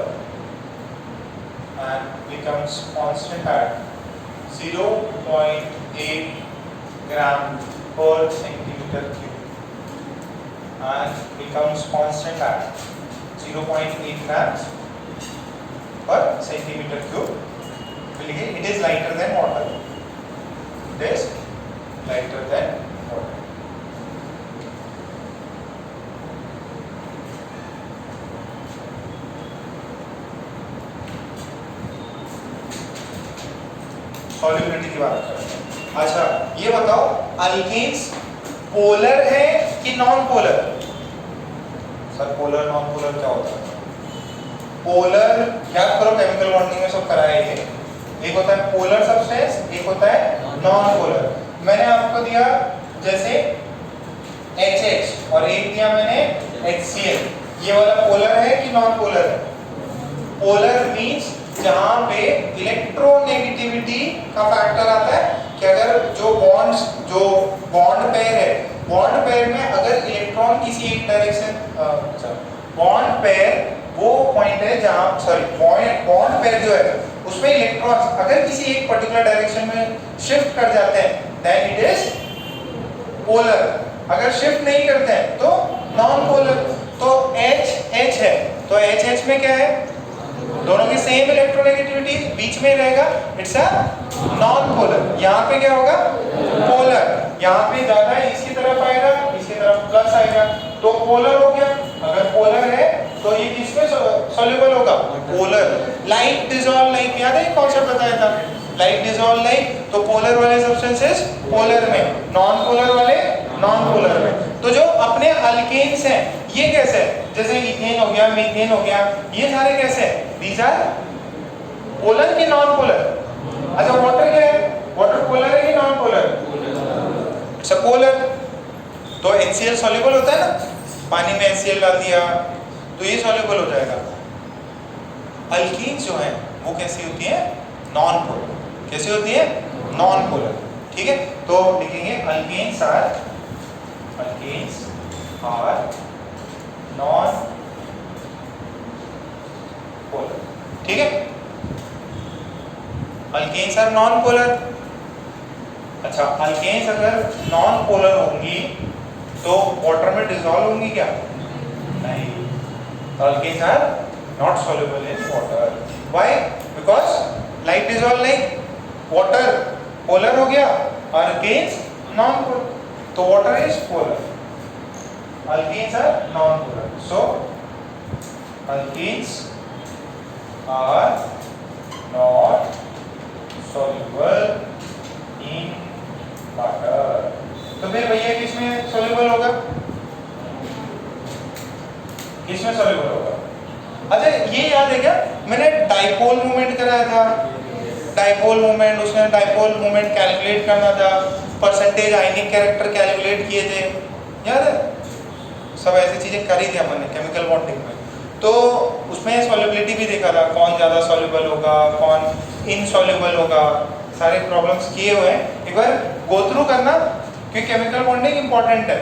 and becomes constant at 0.8 gram per centimeter cube and becomes constant at 0.8 grams per centimeter cube. It is lighter than water. It is lighter than water. Solubility की बात करते हैं। अच्छा ये बताओ alkanes polar है कि non polar? Sir polar non polar क्या होता है? पोलर याद करो केमिकल बॉन्डिंग में सब कराया है। एक होता है पोलर सब्सटेंस, एक होता है नॉन पोलर। मैंने आपको दिया जैसे HH और एक दिया मैंने HCl। ये वाला पोलर है कि नॉन पोलर है? पोलर मींस जहां पे इलेक्ट्रोनेगेटिविटी का फैक्टर आता है कि अगर जो बॉन्ड पेयर है, बॉन्ड पेयर में अगर इलेक्ट्रॉन किसी एक डायरेक्शन बॉन्ड पेयर वो पॉइंट है जहां बॉन्ड पेयर जो है उसमें इलेक्ट्रॉन्स अगर किसी एक पर्टिकुलर डायरेक्शन में शिफ्ट कर जाते हैं देन इट इज पोलर। अगर शिफ्ट नहीं करते हैं तो नॉन पोलर। तो H है तो HH में क्या है? दोनों की सेम इलेक्ट्रोनेगेटिविटी बीच में रहेगा, इट्स अ नॉन पोलर। यहाँ पे क्या होगा? पोलर। यहाँ पे ज्यादा है इसकी तरफ आएगा, इसकी तरफ प्लस आएगा तो पोलर हो गया। अगर पोलर है तो ये किसमें सॉल्युबल होगा? पोलर। लाइक डिसॉल्व लाइक, याद है कॉन्सेप्ट बताया था? लाइक डिसॉल्व लाइक, तो पोलर वाले सब्सटेंसेस पोलर में, नॉन पोलर वाले नॉन पोलर में। तो जो अपने अल्केन्स हैं ये कैसे है? जैसे इथेन हो गया, मीथेन हो गया, ये सारे कैसे हैं? दीज आर पोलर कि नॉन पोलर? अच्छा वाटर क्या है? वाटर पोलर है कि non polar? It's a polar. तो HCl सॉल्युबल होता है ना, पानी में HCl डाल दिया तो ये सॉल्युबल हो जाएगा। अल्कीन्स जो हैं वो कैसी होती हैं? Non polar. कैसी होती है? Non polar. ठीक है, तो लिखेंगे अल्केन्स आर नॉन पोलर। ठीक है, अल्केन्स आर नॉन पोलर। अच्छा अल्केन्स अगर नॉन पोलर होंगी तो वाटर में डिसॉल्व होंगी क्या? नहीं। तो alkanes are not soluble in water. Why? Because like dissolve like, water polar हो गया, अल्केन्स नॉन पोलर, तो water is polar, alkanes are non polar. So alkanes are not soluble in water। तो फिर भैया किसमें soluble होगा? किसमें soluble होगा? अच्छा ये याद है क्या? मैंने डाइपोल मूवमेंट कराया था। डाइपोल मूवमेंट, उसमें डाइपोल मूवमेंट कैलकुलेट करना था, परसेंटेज आयनिक कैरेक्टर कैलकुलेट किए थे, याद है? सब ऐसी चीजें करी थी हमने केमिकल बॉन्डिंग में। तो उसमें सॉल्युबिलिटी भी देखा था, कौन ज़्यादा सॉल्युबल होगा, कौन इनसॉल्युबल होगा, सारे प्रॉब्लम्स किए हुए हैं। एक बार गो थ्रू करना क्योंकि केमिकल बॉन्डिंग इंपॉर्टेंट है।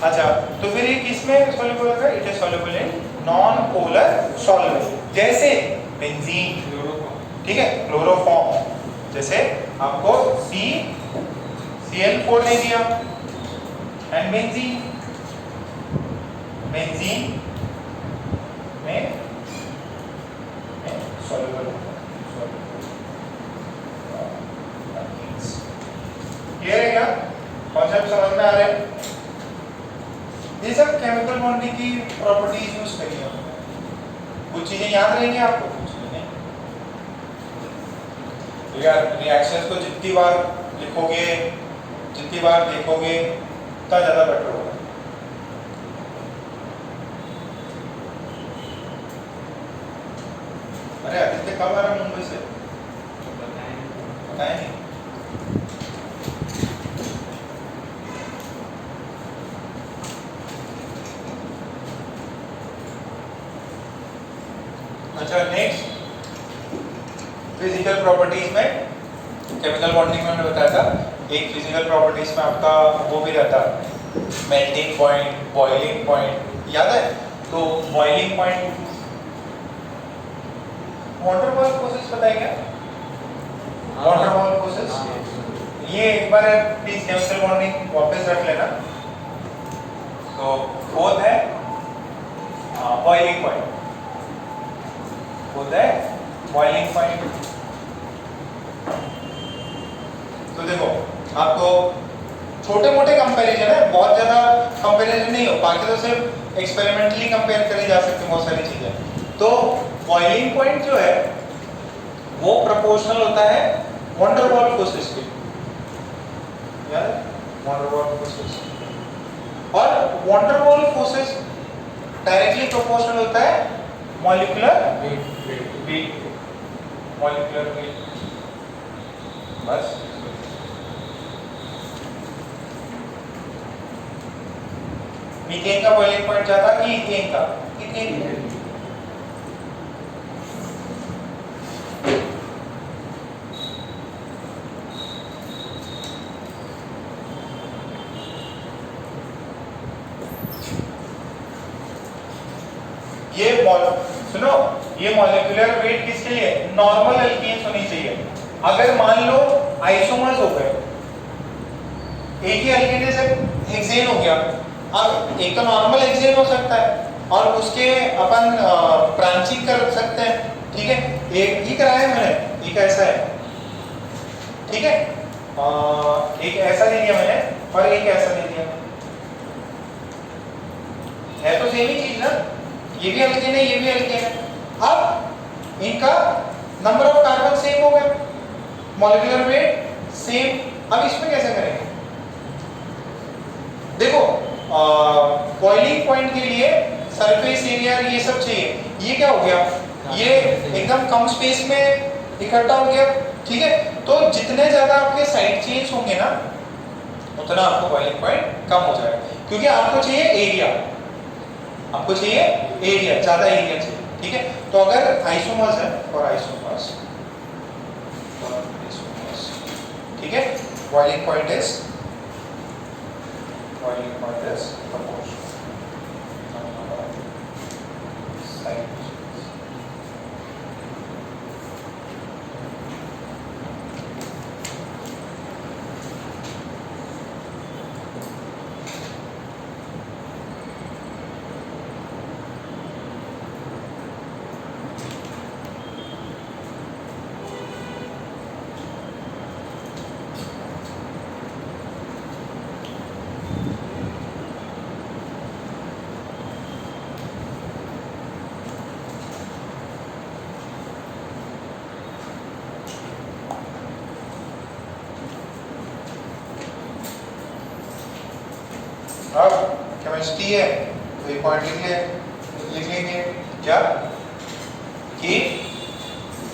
अच्छा तो फिर ये किसमें सॉल्युबल होगा? It is soluble in non polar solvent, जैसे बेंजीन। ठीक है, क्लोरोफॉर्म, जैसे आपको Cl4 नहीं दिया एंड बेंजीन में सॉल्युबल। क्लियर है क्या? कॉन्सेप्ट समझ में आ रहे हैं? ये सब केमिकल बॉन्डिंग की प्रॉपर्टीज यूज करिए हमने। कुछ चीजें याद रहेंगी आपको, कुछ चीजें नहीं। तो यार रिएक्शंस को जितनी बार लिखोगे, जितनी बार देखोगे उतना ज्यादा बेटर होगा। अरे आदित्य कब आ रहा मुंबई से? बताया नहीं। अच्छा नेक्स्ट फिजिकल प्रॉपर्टीज में केमिकल बॉन्डिंग में मैंने बताया था एक फिजिकल प्रॉपर्टीज में आपका वो भी रहता है, मेल्टिंग पॉइंट, बॉइलिंग पॉइंट, याद है? तो boiling point water boil process बताएगा, वाटर बॉयल प्रोसेस ये एक बार प्लीज केमिकल बॉन्डिंग वापस रख लेना। तो फोर्थ है बॉइलिंग पॉइंट, फोर्थ है बॉइलिंग पॉइंट। तो देखो आपको छोटे मोटे कंपैरिजन है, बहुत ज्यादा कंपैरिजन नहीं हो, बाकी तो सिर्फ एक्सपेरिमेंटली कंपेयर करी जा सकती है बहुत सारी चीजें। तो बॉइलिंग पॉइंट जो है वो प्रोपोर्शनल होता है वॉन डेर वाल्स फोर्सेस के, याद है? वॉन डेर वाल्स फोर्सेस, और van der Waals forces directly proportional होता है मॉलिक्यूलर वेट, मॉलिक्यूलर वेट। बस मीथेन का बॉइलिंग पॉइंट ज्यादा कि इथेन का? इथेन का। ये सुनो, ये मॉलिक्यूलर वेट किसके लिए? नॉर्मल एल्कीन्स होनी चाहिए। अगर मान लो आइसोमर्स हो गए, एक ही एल्कीन से हेक्सेन हो गया, अब एक तो नॉर्मल हेक्सेन हो सकता है और उसके अपन ब्रांचिंग कर सकते हैं, ठीक है? एक ही कराया है मैंने, एक ऐसा है, ठीक है? एक ऐसा दे दिया मैंने और एक ऐसा दे दिया, है तो सेम ही चीज ना, ये भी एल्केन है, ये भी एल्केन है। अब इनका नंबर ऑफ कार्बन सेम हो गया, मॉलिक्यूलर वेट सेम। अब इसमें कैसे करेंगे? देखो बॉइलिंग पॉइंट के लिए सरफेस एरिया ये सब चाहिए, ये क्या हो गया? ये एकदम कम स्पेस में इकट्ठा हो गया, ठीक है? तो जितने ज्यादा आपके साइड चेंज होंगे ना उतना आपको बॉइलिंग पॉइंट कम हो जाएगा, क्योंकि आपको चाहिए एरिया, आपको चाहिए एरिया, ज्यादा एरिया चाहिए, ठीक है? तो अगर आइसोमर्स है और आइसोमर्स, ठीक है, boiling point is proportional number of side chains. अब केमिस्ट्री है तो ये पॉइंट लिख लेंगे क्या कि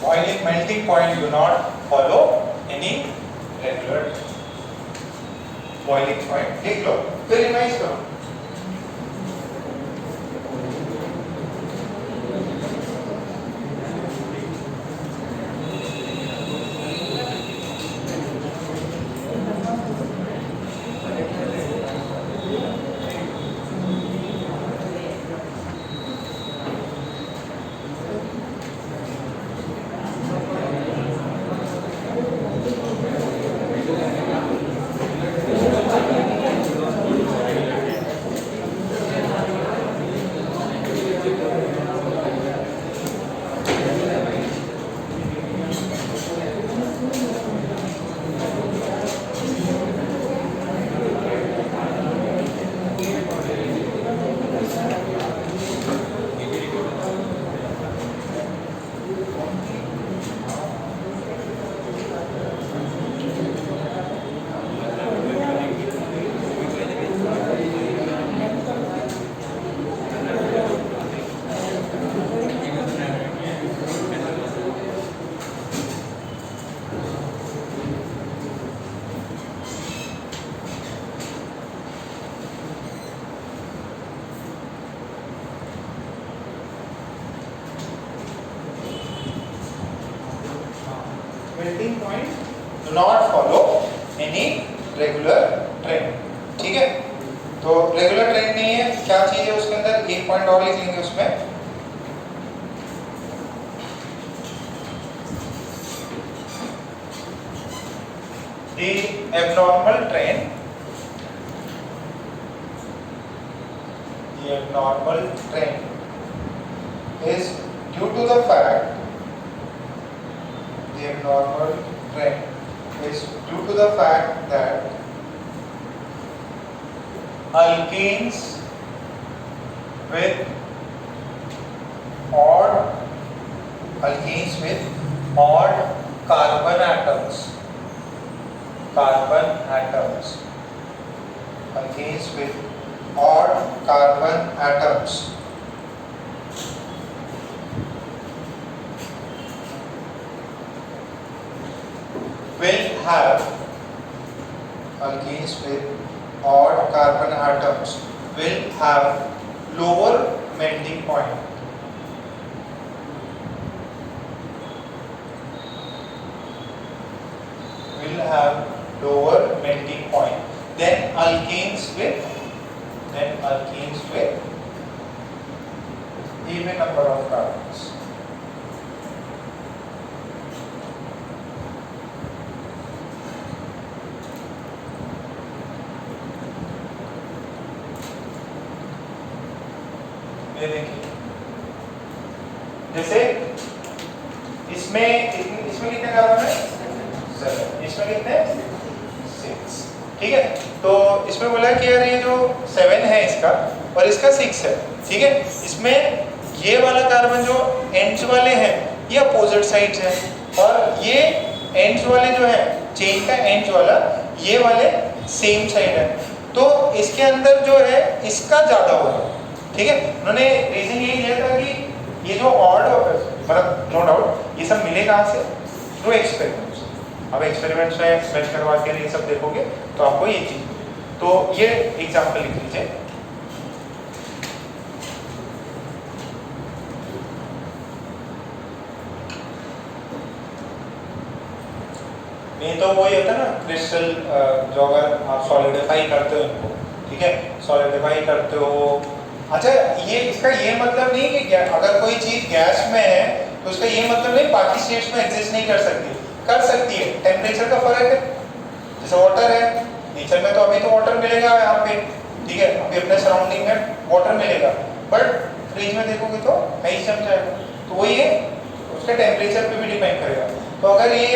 boiling melting point do not follow any regular boiling point, लिख लो फिर रिवाइज करो। Melting point do not follow any regular trend. ठीक है, तो रेगुलर ट्रेंड नहीं है, क्या चीज है उसके अंदर, एक पॉइंट और लिख लेंगे उसमें, the abnormal trend, the abnormal trend is due to the fact, the abnormal trend is due to the fact that alkenes with odd carbon atoms, alkenes with odd carbon atoms will have, alkenes with odd carbon atoms will have lower melting point, will have lower melting point than alkenes with even number of carbons. ये देखिए, जैसे इसमें कितने carbon है, 7, इसमें कितने, 6। ठीक है, तो इसमें बोला कि यार ये जो 7 है इसका और इसका 6 है। ठीक है, इसमें ये वाला कार्बन जो एंड्स वाले हैं ये अपोजिट साइड्स हैं, और ये एंड्स वाले जो है चेन का एंड्स वाला ये वाले सेम साइड है, तो इसके अंदर जो है इसका ज्यादा होगा। ठीक है, उन्होंने रीजन यही दिया था कि ये जो ऑड, मतलब नो डाउट ये सब मिले कहाँ से, थ्रू एक्सपेरिमेंट्स। अब एक्सपेरिमेंट्स में मेल्ट करवा के ये सब देखोगे तो आपको ये चीज, तो ये एग्जांपल लिख लीजिए, नहीं तो वही होता है ना क्रिस्टल, जो अगर आप सॉलिडिफाई करते हो इनको, ठीक है, सॉलिडिफाई करते हो। अच्छा, ये इसका ये मतलब नहीं कि अगर कोई चीज गैस में है तो उसका ये मतलब नहीं बाकी स्टेट्स में एग्जिस्ट नहीं कर सकती है। टेम्परेचर का फर्क है, जैसे वाटर है, नेचर में तो अभी तो वाटर मिलेगा यहाँ पे, ठीक है, अभी अपने सराउंडिंग में वाटर मिलेगा, बट फ्रिज में देखोगे तो आइस जम जाएगा, तो वही है, उसके टेम्परेचर पे भी डिपेंड करेगा। तो अगर ये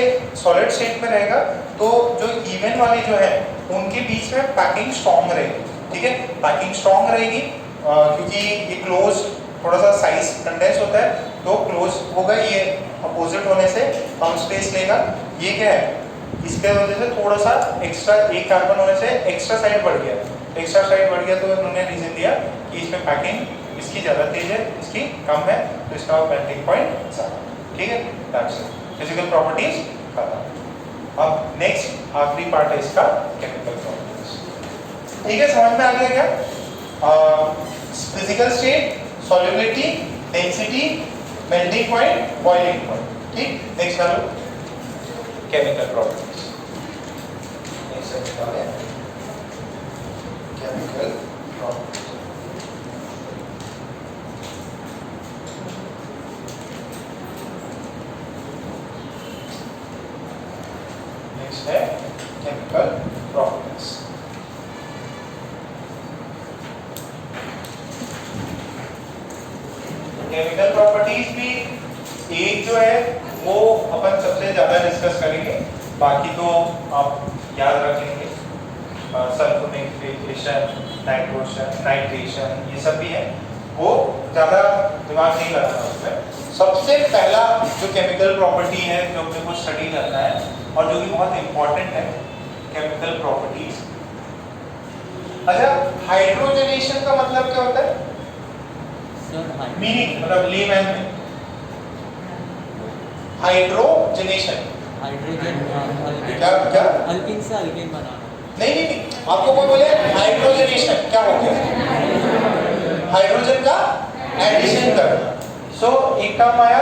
सॉलिड स्टेट में रहेगा तो जो इवन वाले जो है उनके बीच में पैकिंग स्ट्रॉन्ग रहेगी। ठीक है, पैकिंग स्ट्रॉन्ग रहेगी क्योंकि ये क्लोज, थोड़ा सा साइज कंडेंस होता है तो क्लोज होगा, ये अपोजिट होने से कम स्पेस लेगा। ये क्या है, इसके वजह से थोड़ा सा एक्स्ट्रा, एक कार्बन होने से एक्स्ट्रा साइड बढ़ गया, तो उन्होंने रीजन दिया कि इसमें पैकिंग इसकी ज़्यादा तेज है, इसकी कम है, तो इसका मेल्टिंग पॉइंट ज़्यादा। ठीक है, दैट्स इट, फिजिकल प्रॉपर्टीज खत्म। अब नेक्स्ट आखिरी पार्ट है इसका, केमिकल प्रॉपर्टीज। ठीक है, समझ में आ गया क्या? Physical state, solubility, density, melting point, boiling point. ठीक, नेक्स्ट चलो केमिकल प्रॉपर्टीज। नेक्स्ट चलो केमिकल प्रॉपर्टीज। नेक्स्ट है केमिकल प्रॉपर्टीज। केमिकल प्रॉपर्टीज भी एक जो है वो अपन सबसे ज्यादा डिस्कस करेंगे, बाकी तो आप याद रख लेंगे, सल्फोनिफिकेशन, नाइट्रेशन, ये सब भी है, वो ज्यादा दिमाग नहीं लगाना उसमें। सबसे पहला जो केमिकल प्रॉपर्टी है जो अपने को स्टडी करना है और जो कि बहुत इंपॉर्टेंट है, केमिकल प्रॉपर्टीज। अच्छा, हाइड्रोजनेशन का मतलब क्या होता है? मीनिंग मतलब लेमैन में, हाइड्रोजनेशन, क्या अल्किन से अल्केन बनाना। नहीं, आपको कोई बोले हाइड्रोजनेशन क्या हो गया? हाइड्रोजन का एडिशन करना। सो एक टर्म आया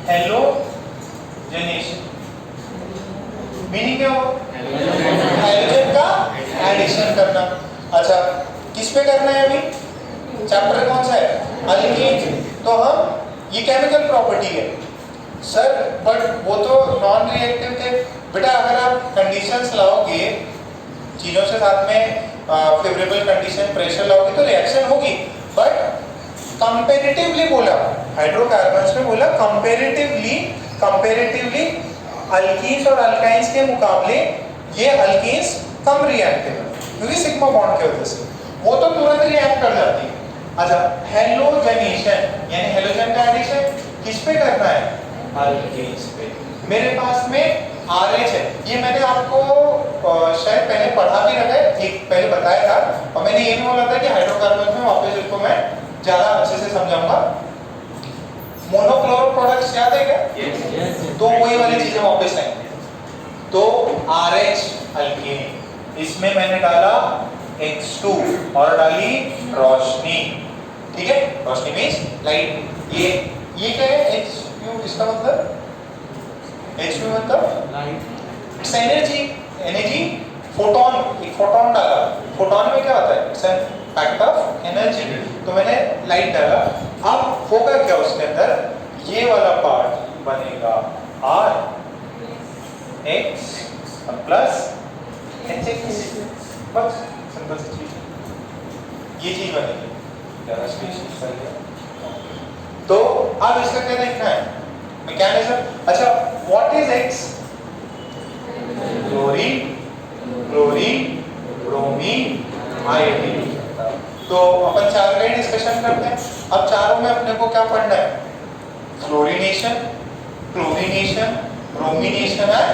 हेलोजनेशन, मीनिंग क्या हो, हाइड्रोजन का एडिशन करना। अच्छा किस पे करना है अभी, चैप्टर कौन सा है, अल्कीन। तो हम ये केमिकल प्रॉपर्टी है सर, बट वो तो नॉन रिएक्टिव थे बेटा। अगर आप कंडीशंस लाओगे चीजों से साथ में फेवरेबल कंडीशन प्रेशर लाओगे तो रिएक्शन होगी, बट कंपैरेटिवली बोला, हाइड्रोकार्बन्स में बोला कंपैरेटिवली अल्कीन्स और अल्काइंस के मुकाबले ये अल्कीन्स कम रिएक्टिव है, क्योंकि सिग्मा बॉन्ड की वजह से वो तो तुरंत रिएक्ट कर जाती है। अच्छा हेलोजनेशन यानी हेलोजन का एडिशन किस पे करना है, अल्कीन्स पे। मेरे पास में RH है, ये मैंने आपको शायद पहले पढ़ा भी रखा है, एक पहले बताया था, और मैंने ये भी बोला था कि हाइड्रोकार्बन में वापस इसको मैं ज्यादा अच्छे से समझाऊंगा। मोनोक्लोरो प्रोडक्ट्स याद है क्या, yes. तो वही वाली चीजें वापस आएंगे। तो RH अल्कीन, इसमें मैंने डाला X2 और डाली रोशनी, ठीक है, रोशनी मींस लाइट। ये क्या है H2, इसका मतलब H2 मतलब लाइट, इट्स एनर्जी, फोटोन, एक फोटोन डाला, फोटोन में क्या होता है, it's an packet of energy, तो मैंने लाइट डाला। अब होगा क्या उसके अंदर, ये वाला पार्ट बनेगा R X प्लस HX, बस सिंपल सी चीज, ये चीज बनेगी, ज्यादा स्पेशल। तो अब इसका क्या देखना है, मैकेनिज्म। अच्छा what is X, chlorine, bromine, iodine. तो अपन चार का ही डिस्कशन करते हैं। अब चारों में अपने को क्या पढ़ना है, फ्लोरीनेशन, क्लोरीनेशन, ब्रोमिनेशन और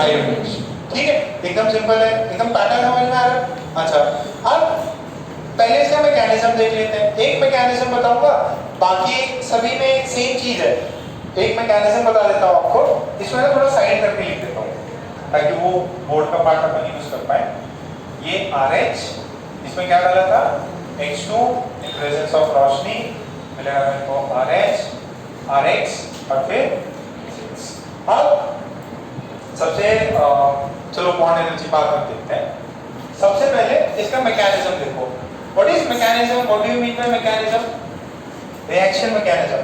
आयोडीनेशन, ठीक है, एकदम सिंपल है, एकदम पैटर्न समझ में आ रहा है। अच्छा अब पहले इसका मैकेनिज्म देख लेते हैं। एक मैकेनिज्म बताऊंगा, बाकी सभी में सेम चीज है। एक मैकेनिज्म बता देता हूँ आपको, इसमें ना थोड़ा साइड करके लिख देता हूँ ताकि वो बोर्ड का पार्ट अपन यूज कर पाए। ये RH, इसमें क्या डाला था, X2 इन प्रेजेंस ऑफ रोशनी, मिलेगा मेरे को RH, RX और फिर अब सबसे चलो बॉन्ड एनर्जी बात कर देखते हैं। सबसे पहले इसका मैकेनिज्म देखो, what is mechanism, what do you mean by mechanism, reaction mechanism,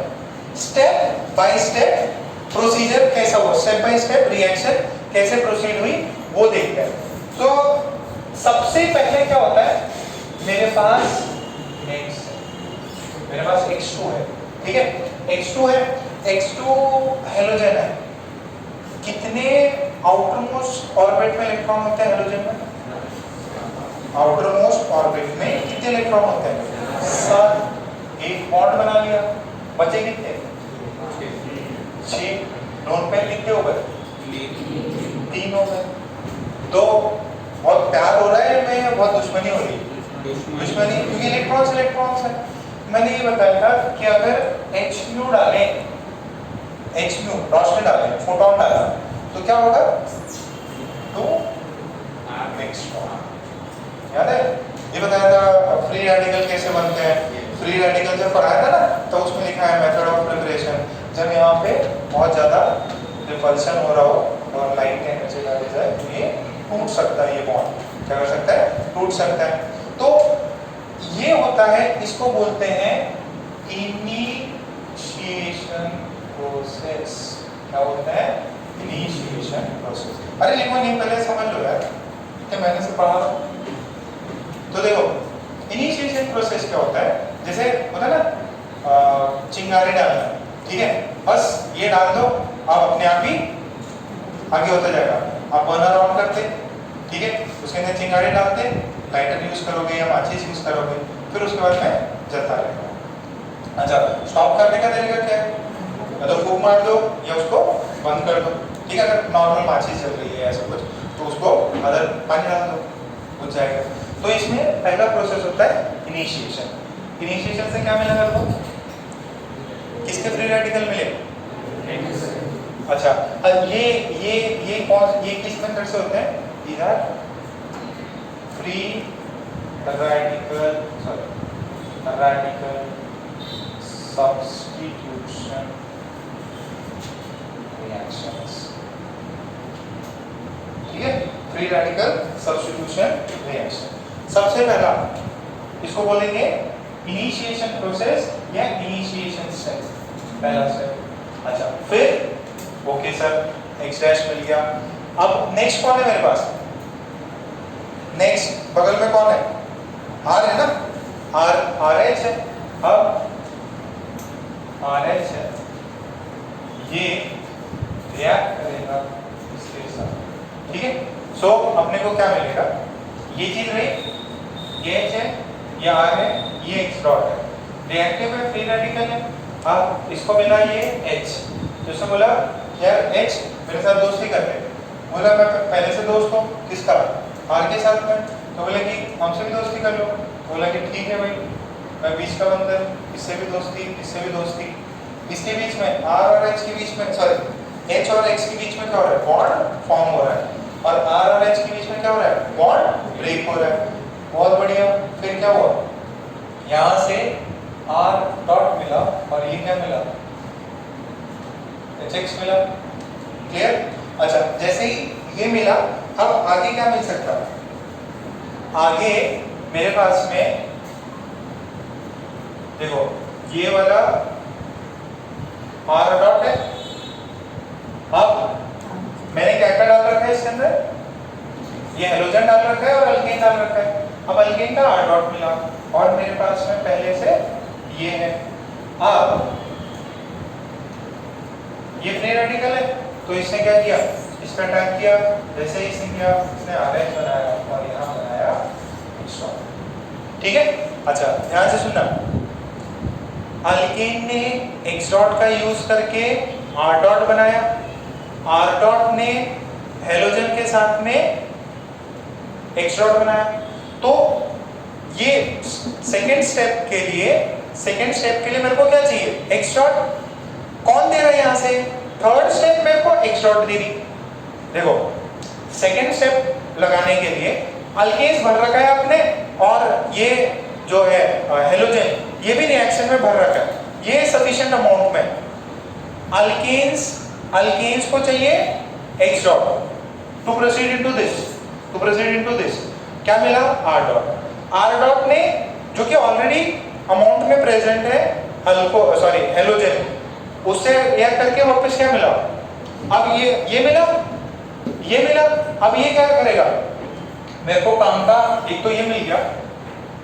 step by step procedure कैसा हुआ, स्टेप बाय स्टेप रिएक्शन कैसे प्रोसीड हुई वो देखते हैं। तो सबसे पहले क्या होता है, मेरे पास X2 है, ठीक है, X2 है, X2 हेलोजन है। कितने आउटर मोस्ट ऑर्बिट में इलेक्ट्रॉन होते हैं हेलोजन में, आउटर मोस्ट ऑर्बिट में कितने इलेक्ट्रॉन होते हैं, 7। एक बॉन्ड बना लिया, बचे कितने, 6। लोन पेयर कितने हो गए, 3 हो गए। तो बहुत प्यार हो रहा है में बहुत दुश्मनी हो रही है, दुश्मनी क्योंकि इलेक्ट्रॉन्स है। मैंने ये बताया था कि अगर Hν डालें, Hν रोशनी डालें, फोटोन डाला, तो क्या होगा, 2 इलेक्ट्रॉन। याद है ये बताया था फ्री रेडिकल कैसे बनते हैं, फ्री रेडिकल जब पढ़ाया था ना तो उसमें लिखा है मेथड ऑफ प्रिपरेशन। जब यहाँ पे बहुत ज्यादा रिपल्शन हो रहा हो और लाइट की एनर्जी डाली जाए तो ये टूट सकता है, ये बॉन्ड क्या कर सकता है, टूट सकता है। तो ये होता है, इसको बोलते हैं इनिशिएशन प्रोसेस। क्या बोलते हैं, इनिशिएशन प्रोसेस। अरे लिखो नहीं, पहले समझ लो यार, इतने मैंने से पढ़ा रहा। तो देखो इनिशिएशन प्रोसेस क्या होता है, जैसे होता है ना चिंगारी डालना, ठीक है, बस ये डाल दो, आप अपने आप ही आगे होता जाएगा। आप बर्नर ऑन करते, ठीक है, उसके अंदर चिंगारी डालते, लाइटर यूज करोगे या माचिस यूज करोगे, फिर उसके बाद में जलता रहेगा। अच्छा स्टॉप करने का तरीका क्या है, या तो फूंक मार दो या उसको बंद कर दो, ठीक है। अगर नॉर्मल माचिस जल रही है ऐसा कुछ तो उसको अंदर पानी डाल दो, बुझ जाएगा। तो इसमें पहला प्रोसेस होता है इनिशिएशन। इनिशिएशन से क्या मिलेगा आपको, किसके फ्री रेडिकल मिले, अच्छा ये कौन, ये किस मेथड से होते हैं, इधर free radical substitution reactions. Free radical substitution reaction. सबसे पहला इसको बोलेंगे इनिशिएशन प्रोसेस या इनिशिएशन स्टेप, पहला स्टेप। अच्छा, फिर ओके सर x डैश मिल गया। अब नेक्स्ट कौन है मेरे पास? नेक्स्ट बगल में कौन है? r है ना, RH है। अब RH है, ये रिएक्ट करेगा इसके साथ, ठीक है। सो अपने को क्या मिलेगा? ये चीज रही, ये H है, ये R है, ये X डॉट है, रिएक्टिव है, फ्री रेडिकल है। अब इसको मिला ये H, तो इसने बोला यार H मेरे साथ दोस्ती कर ले। बोला मैं पहले से दोस्त हूँ, किसका? R के साथ में। तो बोले कि हमसे भी दोस्ती कर लो। बोला कि ठीक है भाई, मैं बीच का बंदर, इससे भी दोस्ती, इससे भी दोस्ती। इसके बीच में R और H के बीच में, सॉरी H और X के बीच में क्या हो रहा है? बॉन्ड फॉर्म हो रहा है। और R और H के बीच में क्या हो रहा है? बॉन्ड ब्रेक हो रहा है। बहुत बढ़िया। फिर क्या हुआ? यहाँ से R डॉट मिला और ये क्या मिला? HX मिला। क्लियर? अच्छा, जैसे ही ये मिला, अब आगे क्या मिल सकता है? आगे मेरे पास में देखो, ये वाला R डॉट है। अब मैंने क्या क्या डाल रखा है इसके अंदर? ये हेलोजन डाल रखा है और अल्केन डाल रखा है। अब अल्केन का R डॉट मिला और मेरे पास में पहले से ये है। अब ये फ्री रेडिकल है, तो इसने क्या किया? इसका अटैक किया। जैसे ही इसने किया, इसने RH बनाया और यहाँ बनाया X डॉट, ठीक है। अच्छा, ध्यान से सुनना, अल्केन ने X डॉट का यूज करके R डॉट बनाया, R डॉट ने हेलोजन के साथ में X डॉट बनाया। तो ये सेकेंड स्टेप के लिए मेरे को क्या चाहिए? X dot. कौन दे रहा है यहाँ से? थर्ड स्टेप मेरे को X डॉट दे रही। देखो, सेकेंड स्टेप लगाने के लिए अल्केन्स भर रखा है आपने, और ये जो है हेलोजन, ये भी रिएक्शन में भर रखा है, ये सफिशिएंट अमाउंट में। अल्केन्स को चाहिए X dot to proceed into this. क्या मिला? R dot. R डॉट ने, जो कि ऑलरेडी अमाउंट में प्रेजेंट है हेलोजन, उससे रिएक्ट करके वापस क्या मिला? अब ये मिला। अब ये क्या करेगा? मेरे को काम का एक तो ये मिल गया,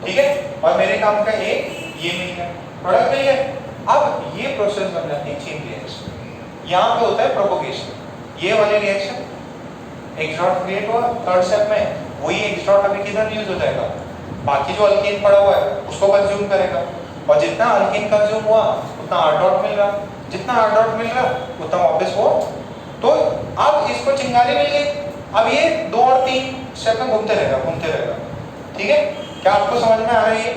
ठीक है, और मेरे काम का एक ये मिल गया, प्रोडक्ट मिल गया। अब ये प्रोसेस बन जाती है चेन रिएक्शन। यहाँ पे होता है प्रोपोगेशन। ये वाले रिएक्शन X डॉट क्रिएट हुआ, थर्ड स्टेप में वही X डॉट अभी किधर यूज हो जाएगा? बाकी जो अल्केन पड़ा हुआ है उसको कंज्यूम करेगा, और जितना अल्केन कंज्यूम हुआ उतना R डॉट मिल रहा, जितना R डॉट मिल रहा उतना वापस वो। तो अब इसको चिंगारी मिल गई। अब ये 2 और 3 स्टेप में घूमते रहेगा, ठीक है। क्या आपको समझ में आ रहा है? ये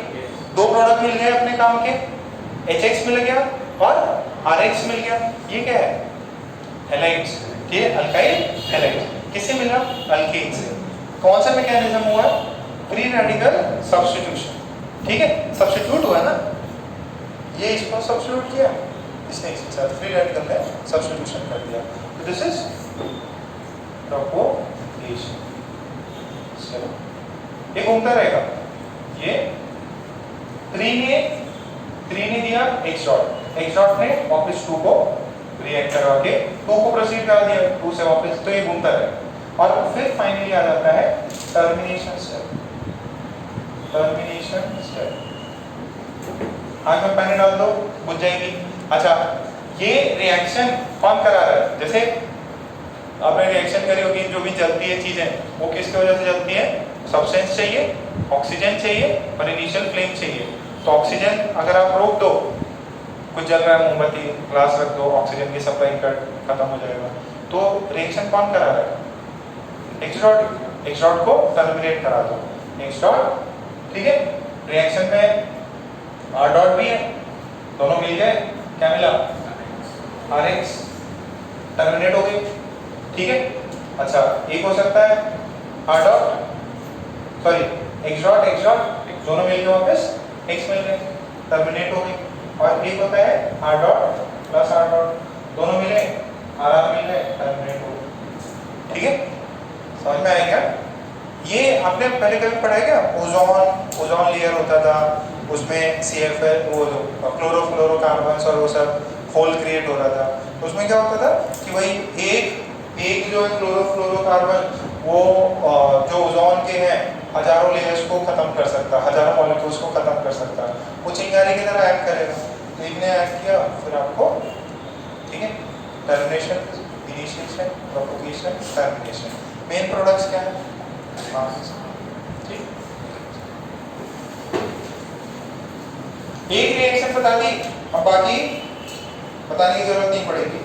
2 प्रोडक्ट मिल गए अपने काम के, HX मिल गया और RH मिल गया। ये क्या है? हैलाइड्स, ठीक है, अल्काइल हैलाइड। किससे मिला? अल्केन से। कौन सा मैकेनिज्म हुआ? फ्री रेडिकल सब्स्टिट्यूशन, ठीक है। सब्स्टिट्यूट हुआ ना, ये इसको सब्स्टिट्यूट किया, इसने इसके साथ फ्री रेडिकल का सब्स्टिट्यूशन कर दिया। तो दिस इज प्रोपोगेशन। ये घूमता रहेगा। ये 3 ने दिया X डॉट ने वापस 2 को रिएक्ट करवा के 2 को प्रोसीड करा दिया 2 से वापस, तो ये घूमता रहेगा। और फिर फाइनली आ जाता है टर्मिनेशन स्टेप। आगे में पेन डाल दो, बुझ जाएगी। अच्छा, ये रिएक्शन कौन करा रहा है? जैसे आपने रिएक्शन करी होगी, जो भी जलती है चीजें वो किसकी वजह से जलती है? सब्सटेंस चाहिए, ऑक्सीजन चाहिए और इनिशियल फ्लेम चाहिए। तो ऑक्सीजन अगर आप रोक दो, कुछ जल रहा है, मोमबत्ती ग्लास रख दो, ऑक्सीजन की सप्लाई खत्म हो जाएगा। तो रिएक्शन कौन करा रहा है? X डॉट को टर्मिनेट करा दो, X डॉट, ठीक है। रिएक्शन में R डॉट भी है, दोनों मिल गए, क्या मिला? RH टर्मिनेट हो गई, ठीक है। अच्छा, एक हो सकता है R dot, sorry X dot दोनों मिल गए, वापस X मिल गए, टर्मिनेट हो गई। और एक होता है R dot plus R dot, दोनों मिले, RR मिल गए, टर्मिनेट हो गए, ठीक है। समझ में आया क्या? आपने पहले कभी पढ़ा है क्या, ओजोन लेयर होता था, उसमें CFL वो क्लोरोफ्लोरोकार्बन्स और वो सब होल क्रिएट हो रहा था। तो उसमें क्या होता था कि भाई एक जो है क्लोरोफ्लोरोकार्बन वो जो ओजोन के हैं हजारों लेयर्स को खत्म कर सकता है, हजारों मॉलिक्यूल्स को खत्म कर सकता है, वो चिंगारी की तरह एक्ट करेगा। तो एक ने एक्ट किया, फिर आपको ठीक है termination, initiation, propagation, termination. Main products क्या है? ठीक, एक रिएक्शन बता दी, अब बाकी बताने की जरूरत नहीं पड़ेगी।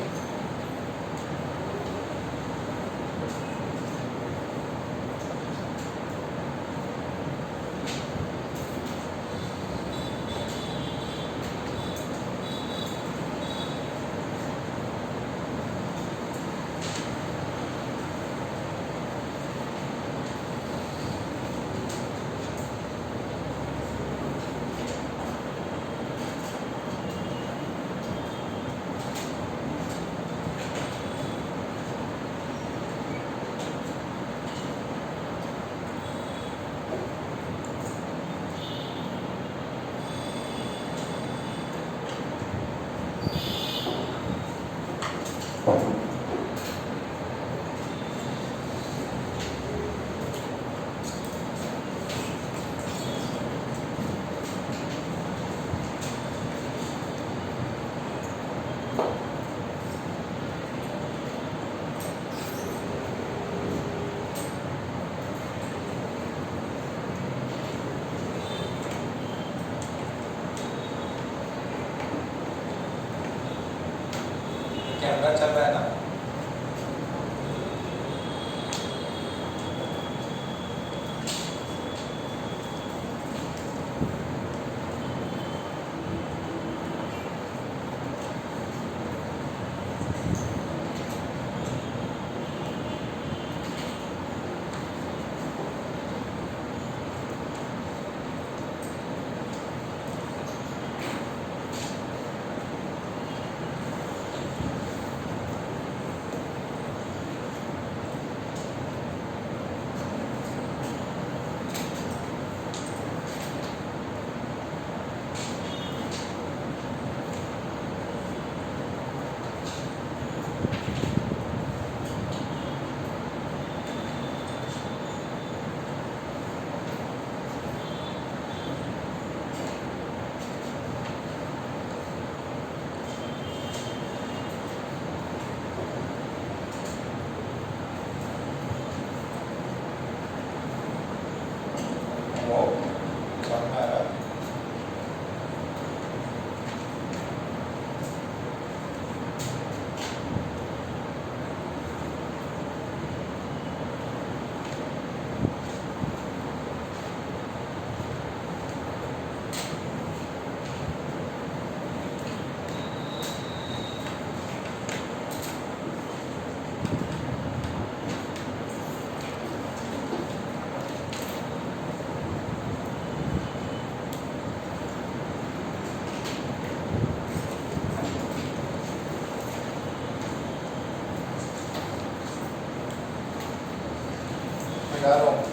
कैमरा चल रहा है ना?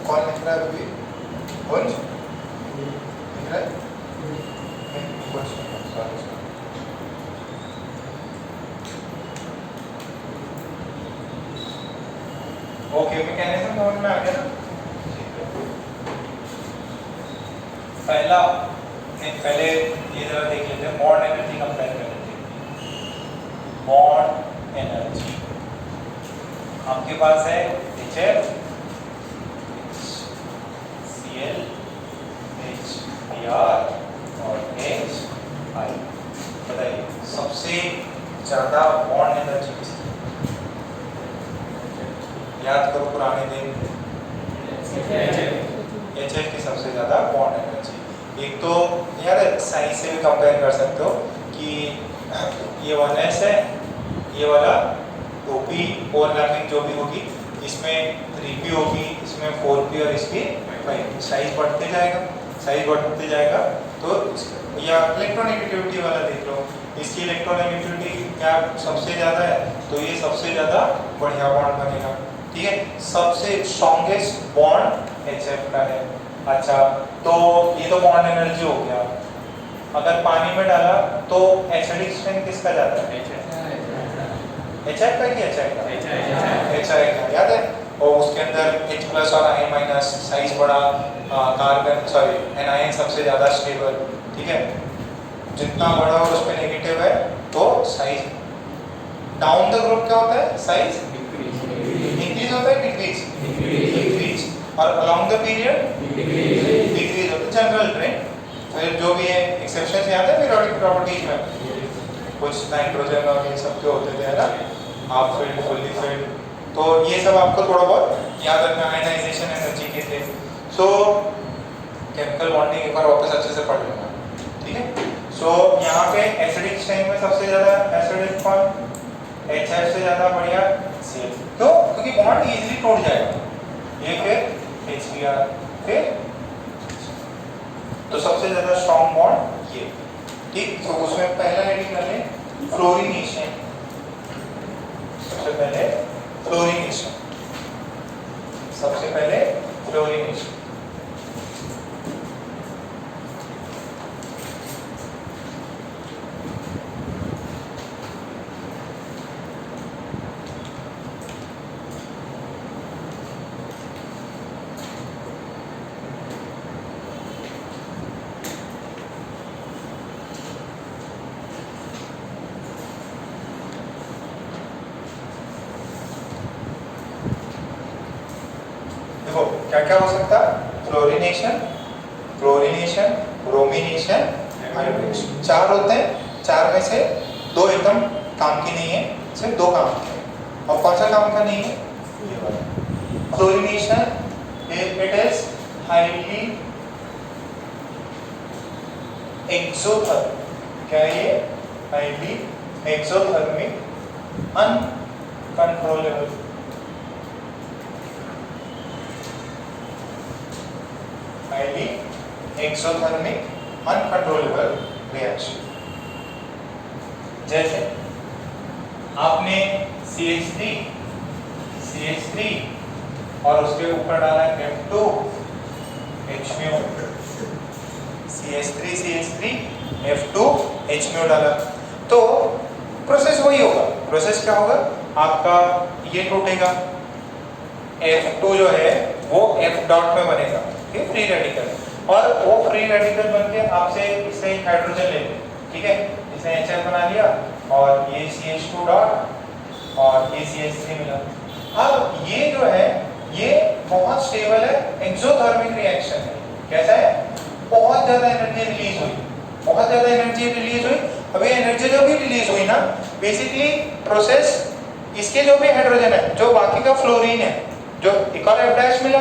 कौन लिख रहा है अभी? कुंज लिख रहा है? कुछ सॉरी। ओके, मैकेनिज्म समझ में आ गया ना? पहले ये जरा देख लेते हैं, बॉन्ड एनर्जी कंपेयर कर लेते हैं। बॉन्ड एनर्जी आपके पास है HF, Cl, HBr और HI। बताइए सबसे ज्यादा बॉन्ड एनर्जी किसकी? याद करो पुराने दिन। HF की सबसे ज्यादा बॉन्ड एनर्जी। एक तो यार साइज से भी कंपेयर कर सकते हो कि ये 1s है, ये वाला 2p ओवरलैपिंग जो भी होगी, इसमें 3p होगी, इसमें 4p और इसकी 5। साइज बढ़ते जाएगा। तो या इलेक्ट्रोनेगेटिविटी वाला देख लो, इसकी इलेक्ट्रोनेगेटिविटी क्या सबसे ज़्यादा है, तो ये सबसे ज़्यादा बढ़िया बॉन्ड बनेगा। ठीक है, सबसे स्ट्रॉन्गेस्ट बॉन्ड HF का है। अच्छा, तो ये तो बॉन्ड एनर्जी हो गया। अगर पानी में डाला तो एसिडिक स्ट्रेंथ किसका जाता है? HF का कि HI का? HI का, याद है? और उसके अंदर H प्लस और I माइनस, साइज बड़ा, कार्बन सॉरी एनायन सबसे ज़्यादा स्टेबल, ठीक है? जितना बड़ा और उस पर नेगेटिव है तो साइज डाउन द ग्रुप क्या होता है? साइज इंक्रीज होता है, डिक्रीज, और अलोंग द पीरियड डिक्रीज होता है, जनरल ट्रेंड। फिर जो भी है एक्सेप्शंस याद है पीरियोडिक प्रॉपर्टीज में, कुछ नाइट्रोजन और ये सब के होते थे, है ना, हाफ फील्ड, फुल्ली फील्ड, तो ये सब आपको थोड़ा बहुत याद रखना, आयनाइजेशन एनर्जी के थे। सो केमिकल बॉन्डिंग एक बार वापस अच्छे से पढ़ लेना, ठीक है? सो यहाँ पे एसिडिक स्ट्रेंथ में सबसे ज़्यादा एसिडिक कौन? HF से ज़्यादा बढ़िया CH, क्यों? क्योंकि बॉन्ड इजीली टूट जाएगा। ये फिर HBr, फिर तो सबसे ज़्यादा स्ट्रॉन्ग बॉन्ड ये, ठीक? तो उसमें पहला रेडी कर लें, फ्लोरीनेशन। सबसे पहले फ्लोरीनेशन, देखो क्या क्या हो सकता है? फ्लोरीनेशन, क्लोरीनेशन, ब्रोमीनेशन, हाइड्रेशन, 4 होते हैं। 4 में से 2 एकदम काम की नहीं है, सिर्फ 2 काम के हैं। और कौन सा काम का नहीं है? ये वाला। Chlorination it is highly exothermic, क्या है ये? Highly exothermic, uncontrollable, highly exothermic uncontrollable reaction। जैसे आपने CH3 और उसके ऊपर डाला F2 HMO, CH3 F2 HMO डाला, तो प्रोसेस वही होगा। प्रोसेस क्या होगा? आपका ये टूटेगा, F2 जो है वो F डॉट में बनेगा, फ्री रेडिकल, और वो फ्री रेडिकल बनके आपसे इससे एक हाइड्रोजन ले लें, ठीक है? इसने HF बना लिया और ये CH2 डॉट और ये CH3 मिला। अब ये जो है ये बहुत स्टेबल है, एक्सोथर्मिक रिएक्शन है। कैसा है? बहुत ज्यादा एनर्जी रिलीज हुई, अब ये एनर्जी जो भी रिलीज हुई ना, बेसिकली प्रोसेस इसके जो भी हाइड्रोजन है, जो बाकी का फ्लोरीन है, जो एक और F' मिला,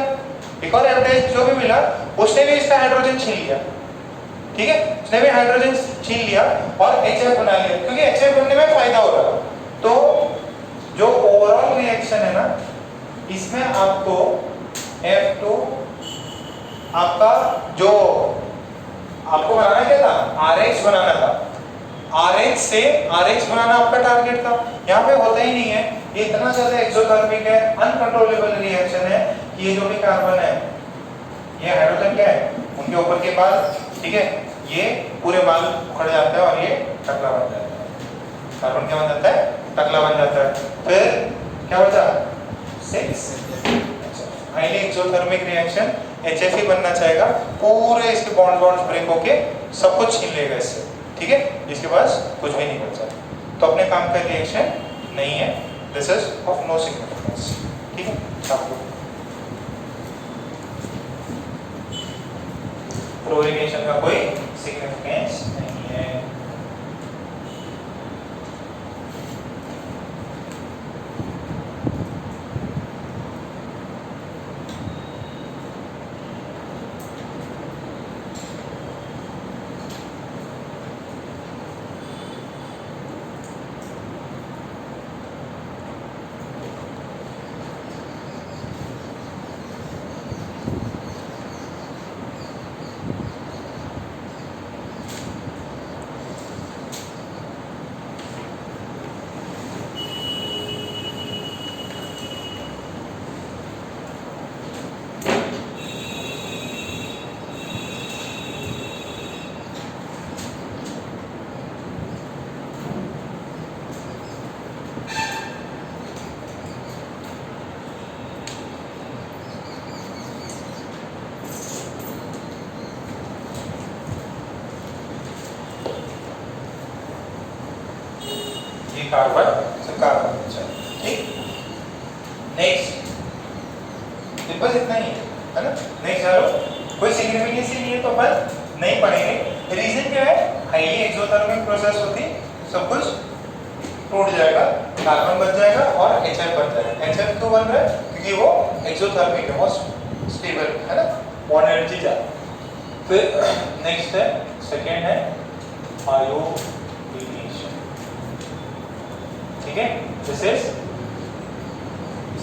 एक और F' जो भी मिला, उसने भी इसका हाइड्रोजन छीन लिया, ठीक है? उसने भी हाइड्रोजन छीन लिया और HF बना लिया, क्योंकि HF बनने में फायदा हो रहा है। तो जो ओवरऑल रिएक्शन है ना, इसमें आपको F2 आपका जो आपको बनाना क्या था? RH बनाना था। RH से RH बनाना आपका टारगेट था। यहाँ पे होता ही नहीं है, ये इतना ज्यादा एक्सोथर्मिक है, अनकंट्रोलेबल रिएक्शन है कि ये जो भी कार्बन है, ये हाइड्रोजन क्या है? उनके ऊपर के बाल, ठीक है? ये पूरे बाल उखड़ जाते हैं और ये टकला बन जाता है। कार्बन क्या बन जाता है? टकला बन जाता है। फिर क्या बचा? 6 हाईली एक्सोथर्मिक रिएक्शन, HF ही बनना चाहेगा, पूरे इसके बॉन्ड ब्रेक होके सब कुछ छीन लेगा इससे, ठीक है? इसके पास कुछ भी नहीं बचा, तो अपने काम का रिएक्शन नहीं है। This is of no significance, ठीक है? आपको फ्लोरीनेशन का कोई सिग्निफिकेंस नहीं है। कार्बन से कार्बन बचा। ठीक, नेक्स्ट सिंपल इतना ही है ना। नेक्स्ट चलो, कोई सिग्निफिकेंस नहीं है तो अपन नहीं पढ़ेंगे। रीजन क्या है, हाईली एक्सोथर्मिक प्रोसेस होती, सब कुछ टूट जाएगा, कार्बन बच जाएगा और HF बन जाएगा। HF क्यों बन रहा है, क्योंकि वो एक्सोथर्मिक है, बहुत स्टेबल है ना, बॉन्ड एनर्जी ज्यादा। फिर नेक्स्ट है, सेकेंड है आयोडीनेशन। ठीक है, दिस इज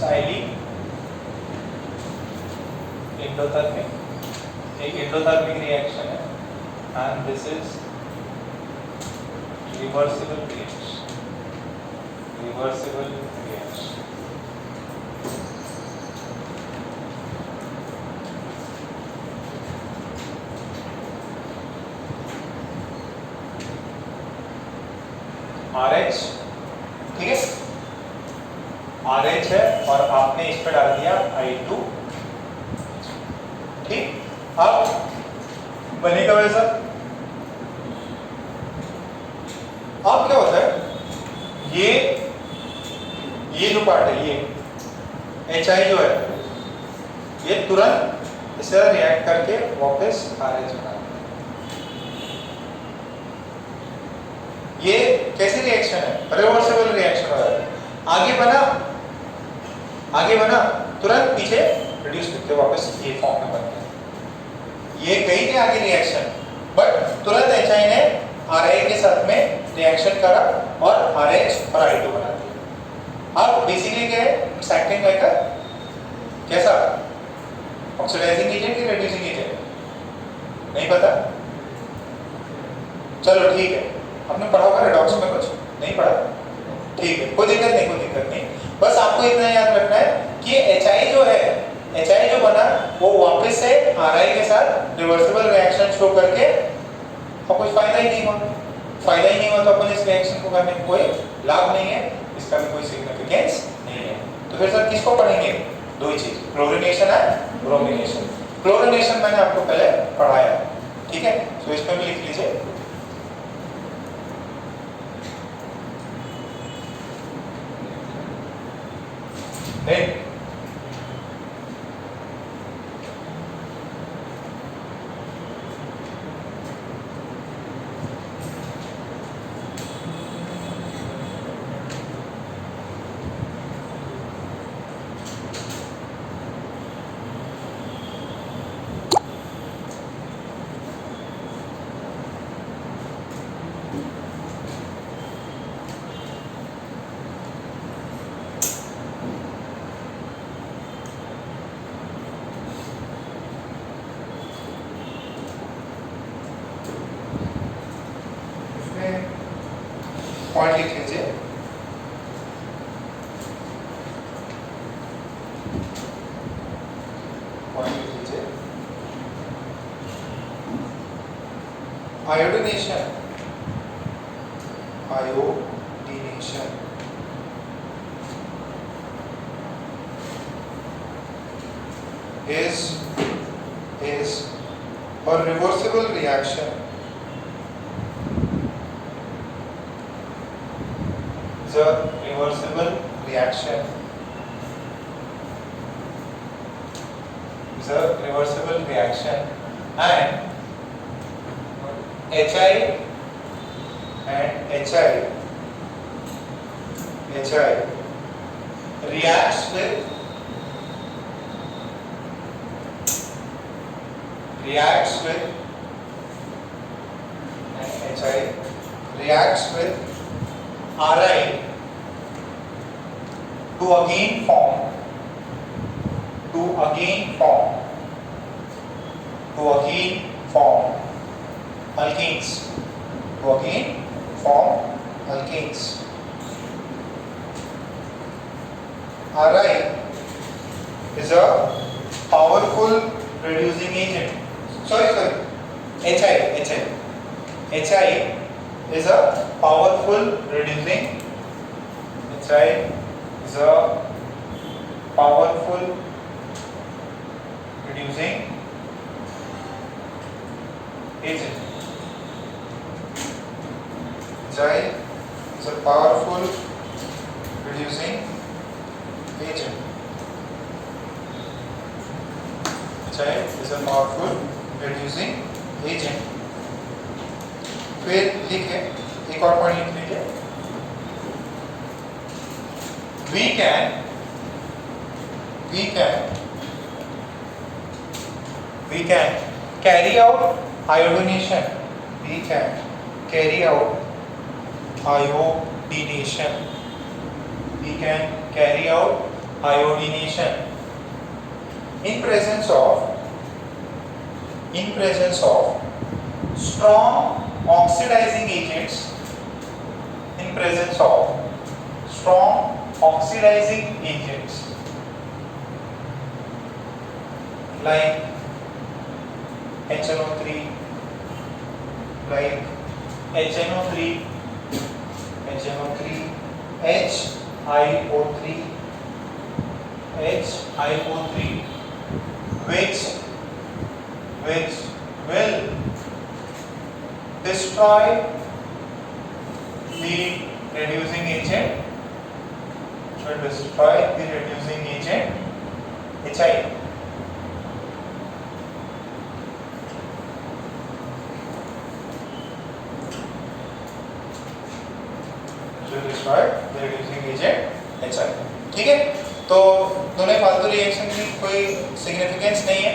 हाईली एंडोथर्मिक, एक एंडोथर्मिक रिएक्शन है and this is reversible reaction, reversible reaction. RH, ठीक है, RH है और आपने इस पे डाल दिया I2। ठीक, अब बनेगा वैसा। अब क्या होता है, ये जो पार्ट है, ये HI जो है, ये तुरंत इसे रिएक्ट करके वापस RH बना। ये कैसी रिएक्शन है, रिवर्सिबल रिएक्शन हो रहा है। आगे बना तुरंत पीछे रिड्यूस करके वापस ये फॉर्म में बन गया। ये गई थी आगे रिएक्शन, बट तुरंत HI ने RI के साथ में रिएक्शन करा और RH और I2 बना दिया। अब बेसिकली क्या है, इट्स एक्टिंग लाइक अ कैसा, ऑक्सीडाइजिंग एजेंट या रिड्यूसिंग एजेंट, नहीं पता। चलो ठीक है, आपने पढ़ा होगा रेडॉक्स में, कुछ नहीं पढ़ा, ठीक है, कोई दिक्कत नहीं। बस आपको इतना याद रखना है कि HI जो है, HI जो बना वो वापस से RI के साथ रिवर्सिबल रिएक्शन शो करके, और कुछ फायदा ही नहीं हुआ तो अपन इस रिएक्शन को करने में कोई लाभ नहीं है, इसका भी कोई सिग्निफिकेंस नहीं है। तो फिर सर किसको पढ़ेंगे, दो ही चीज, क्लोरीनेशन एंड ब्रोमिनेशन। क्लोरीनेशन मैंने आपको पहले पढ़ाया, ठीक है, तो इसमें भी लिख लीजिए। नहीं, पॉइंट लिख लीजिए। Iodination is a reversible reaction, is a reversible reaction, is a reversible reaction, and HI reacts with RI to again form alkenes, RI is a powerful reducing agent. HI is a powerful reducing agent. HI is a powerful agent. अच्छा है, is a powerful reducing agent. फिर लिखे एक और point लिख लीजिए, we can carry out iodination. We can carry out iodination. We can carry out iodination in presence of strong oxidizing agents. In presence of strong oxidizing agents like HNO3, like HNO3, HiO3, which will destroy the reducing agent, HI. ठीक है, तो दोनों फालतू reaction की कोई significance नहीं है।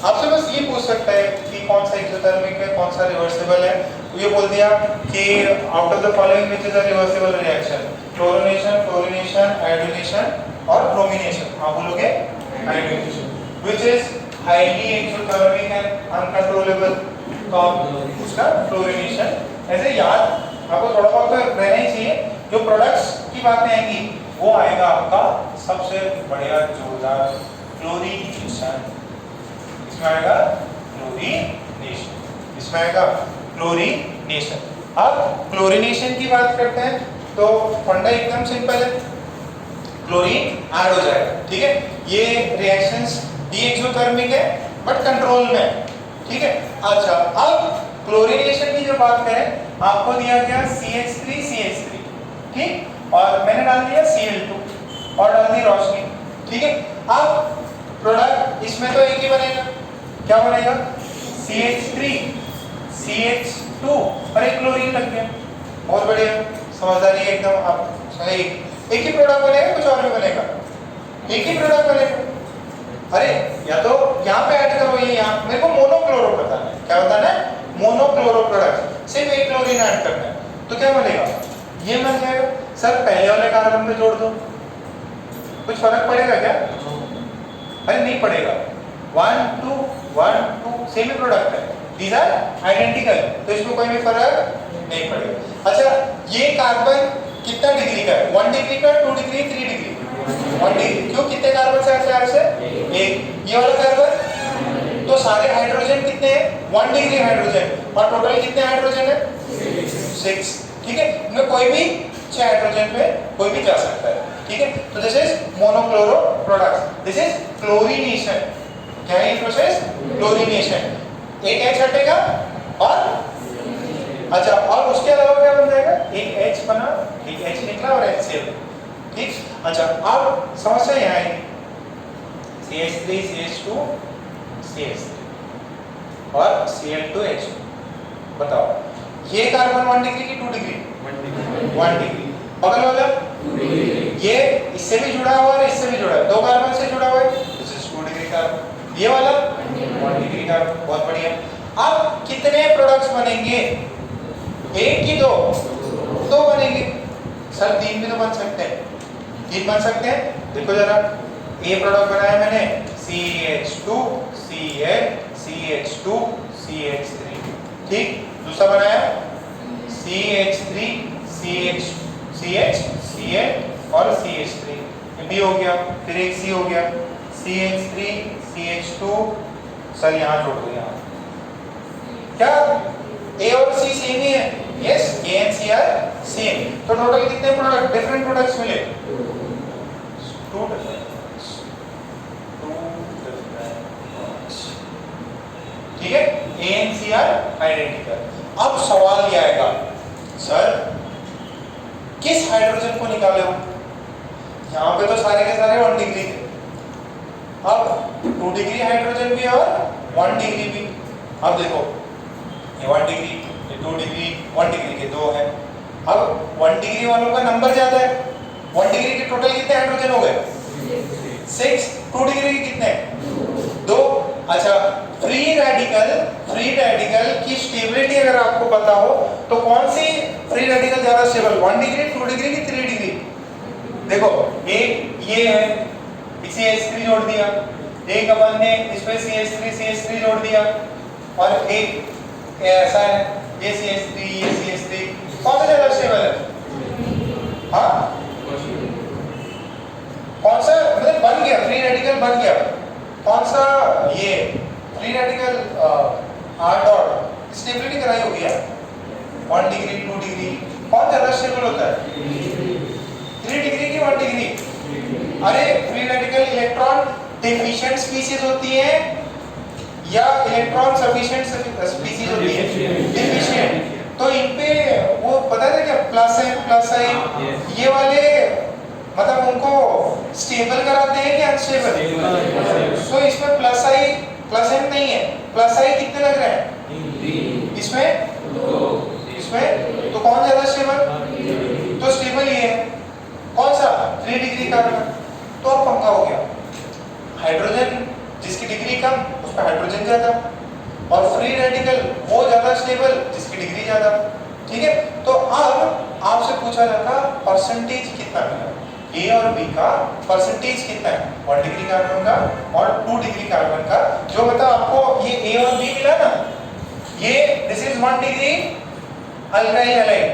आपसे बस ये पूछ सकता है कि कौन सा एक्सोथर्मिक है, कौन सा रिवर्सिबल है। तो ये बोल दिया कि out of the following which is a reversible reaction, fluorination, iodination और ब्रोमीनेशन। आप बोलोगे iodination, which is highly exothermic and uncontrollable, तो उसका फ्लोरीनेशन। ऐसे याद आपको थोड़ा बहुत तो रहना ही चाहिए। जो प्रोडक्ट्स की बातें आएंगी वो आएगा आपका सबसे बढ़िया जोरदार क्लोरीनेशन। इसमें आएगा क्लोरीनेशन। अब क्लोरीनेशन की बात करते हैं तो फंडा एकदम सिंपल है, क्लोरीन ऐड हो जाएगा। ठीक है, ये रिएक्शंस डीएक्सोथर्मिक है बट कंट्रोल में। ठीक है, अच्छा अब क्लोरीनेशन की जो बात करें, आपको दिया गया CH3, ठीक, और मैंने डाल दिया Cl2 और डाल दी रोशनी। ठीक है, अब प्रोडक्ट इसमें तो एक ही बनेगा, क्या बनेगा? CH3 CH2 और एक क्लोरीन लग गया। बहुत बढ़िया, समझदारी है एकदम। आप सही, एक ही प्रोडक्ट बनेगा, कुछ और भी बनेगा? एक ही प्रोडक्ट बनेगा। अरे या तो यहाँ पे ऐड करो, ये यहाँ मेरे को मोनोक्लोरो बताना है। क्या बताना है? मोनोक्लोरो प्रोडक्ट, सिर्फ एक क्लोरीन ऐड करना है, तो क्या बनेगा? ये बन जाएगा। सर पहले वाले कार्बन पे जोड़ दो, कुछ फर्क पड़ेगा क्या? अरे नहीं पड़ेगा। 1 2 1 2 सेम ही प्रोडक्ट है, दीज आर आइडेंटिकल, तो इसमें कोई भी फर्क नहीं पड़ेगा। अच्छा, ये कार्बन कितना डिग्री का है? 1 डिग्री का, 2 डिग्री, 3 डिग्री? 1 डिग्री। क्यों? कितने कार्बन से आते हैं? एक। ये वाला कार्बन, तो सारे हाइड्रोजन कितने हैं? 1 डिग्री हाइड्रोजन, और टोटल कितने हाइड्रोजन है? 6। ठीक है, इनमें कोई भी 6 हाइड्रोजन पे कोई भी जा सकता है। ठीक है, तो this is monochloro products, this is chlorination. क्या है ये प्रोसेस? क्लोरीनेशन। एक H हटेगा और अच्छा, और उसके अलावा क्या बन जाएगा? एक H बना, एक H निकला और HCl। ठीक, अच्छा अब समस्या यहाँ है, CH3 CH2 CH3 और Cl2H। बताओ, ये कार्बन 1 डिग्री की 2 डिग्री? 1 डिग्री। बगल वाला ये इससे भी जुड़ा हुआ है, इससे भी जुड़ा है, 2 कार्बन से जुड़ा हुआ है, दिस इज 2 डिग्री कार्बन। ये वाला 1 डिग्री कार्बन। बहुत बढ़िया। अब कितने प्रोडक्ट्स बनेंगे? एक की 2 बनेंगे। सर 3 भी तो बन सकते हैं, 3 बन सकते हैं। देखो जरा, ए प्रोडक्ट बनाया मैंने, CH2 Cl CH2 CH3। ठीक, दूसरा बनाया CH3 CH Cl और CH3, ये B हो गया। फिर एक C हो गया, CH3 CH2। सर यहाँ जोड़ दो, यहाँ क्या A और C सेम ही है? Yes, A and C are same. तो टोटल कितने प्रोडक्ट, डिफरेंट प्रोडक्ट्स मिले? 2 डिफरेंट। ठीक है, A and C are identical. अब सवाल ये आएगा, सर किस हाइड्रोजन को निकाले हो? यहाँ पे तो सारे के सारे 1 डिग्री थे, अब 2 डिग्री हाइड्रोजन भी और 1 डिग्री भी। अब देखो ये 1 डिग्री, ये 2 डिग्री, 1 डिग्री के 2 है। अब 1 डिग्री वालों का नंबर ज्यादा है। 1 डिग्री के टोटल कितने हाइड्रोजन हो गए? 6। 2 डिग्री के कितने? 2। अच्छा, फ्री रेडिकल की स्टेबिलिटी अगर आपको पता हो तो कौन सी फ्री रेडिकल ज्यादा स्टेबल? 1 डिग्री, 2 डिग्री की 3 डिग्री? देखो एक ये है, इसे H3 जोड़ दिया, एक अपन ने इसमें CH3 जोड़ दिया, और एक ऐसा है, ये CH3 कौन सा ज्यादा स्टेबल है? हाँ, कौन सा मतलब बन गया फ्री रेडिकल बन गया, कौन सा? ये free radical R dot stability कराई होगी यार, 1 डिग्री 2 डिग्री, कौन ज्यादा स्टेबल होता है? 3 डिग्री की 1 डिग्री। अरे free radical electron deficient species होती है या इलेक्ट्रॉन सफिशिएंट स्पीशीज होती है? डेफिशिएंट। तो इन पे वो पता है क्या, प्लस है ये वाले, मतलब उनको स्टेबल कराते हैं कि अनस्टेबल? सो इसमें प्लस एन नहीं है, प्लस आई कितने लग रहे हैं इसमें? इसमें तो कौन ज्यादा स्टेबल? तो स्टेबल ये है, कौन सा? 3 डिग्री कार्बन। तो अब पंखा हो गया, हाइड्रोजन जिसकी डिग्री कम उस पर हाइड्रोजन ज्यादा, और फ्री रेडिकल वो ज्यादा स्टेबल जिसकी डिग्री ज्यादा। ठीक है, तो अब आपसे पूछा जाता परसेंटेज कितना मिला, ए और बी का परसेंटेज कितना है, 1 डिग्री कार्बन का और 2 डिग्री कार्बन का। जो मतलब आपको ये ए और बी मिला ना, ये this is 1 degree alkyl halide,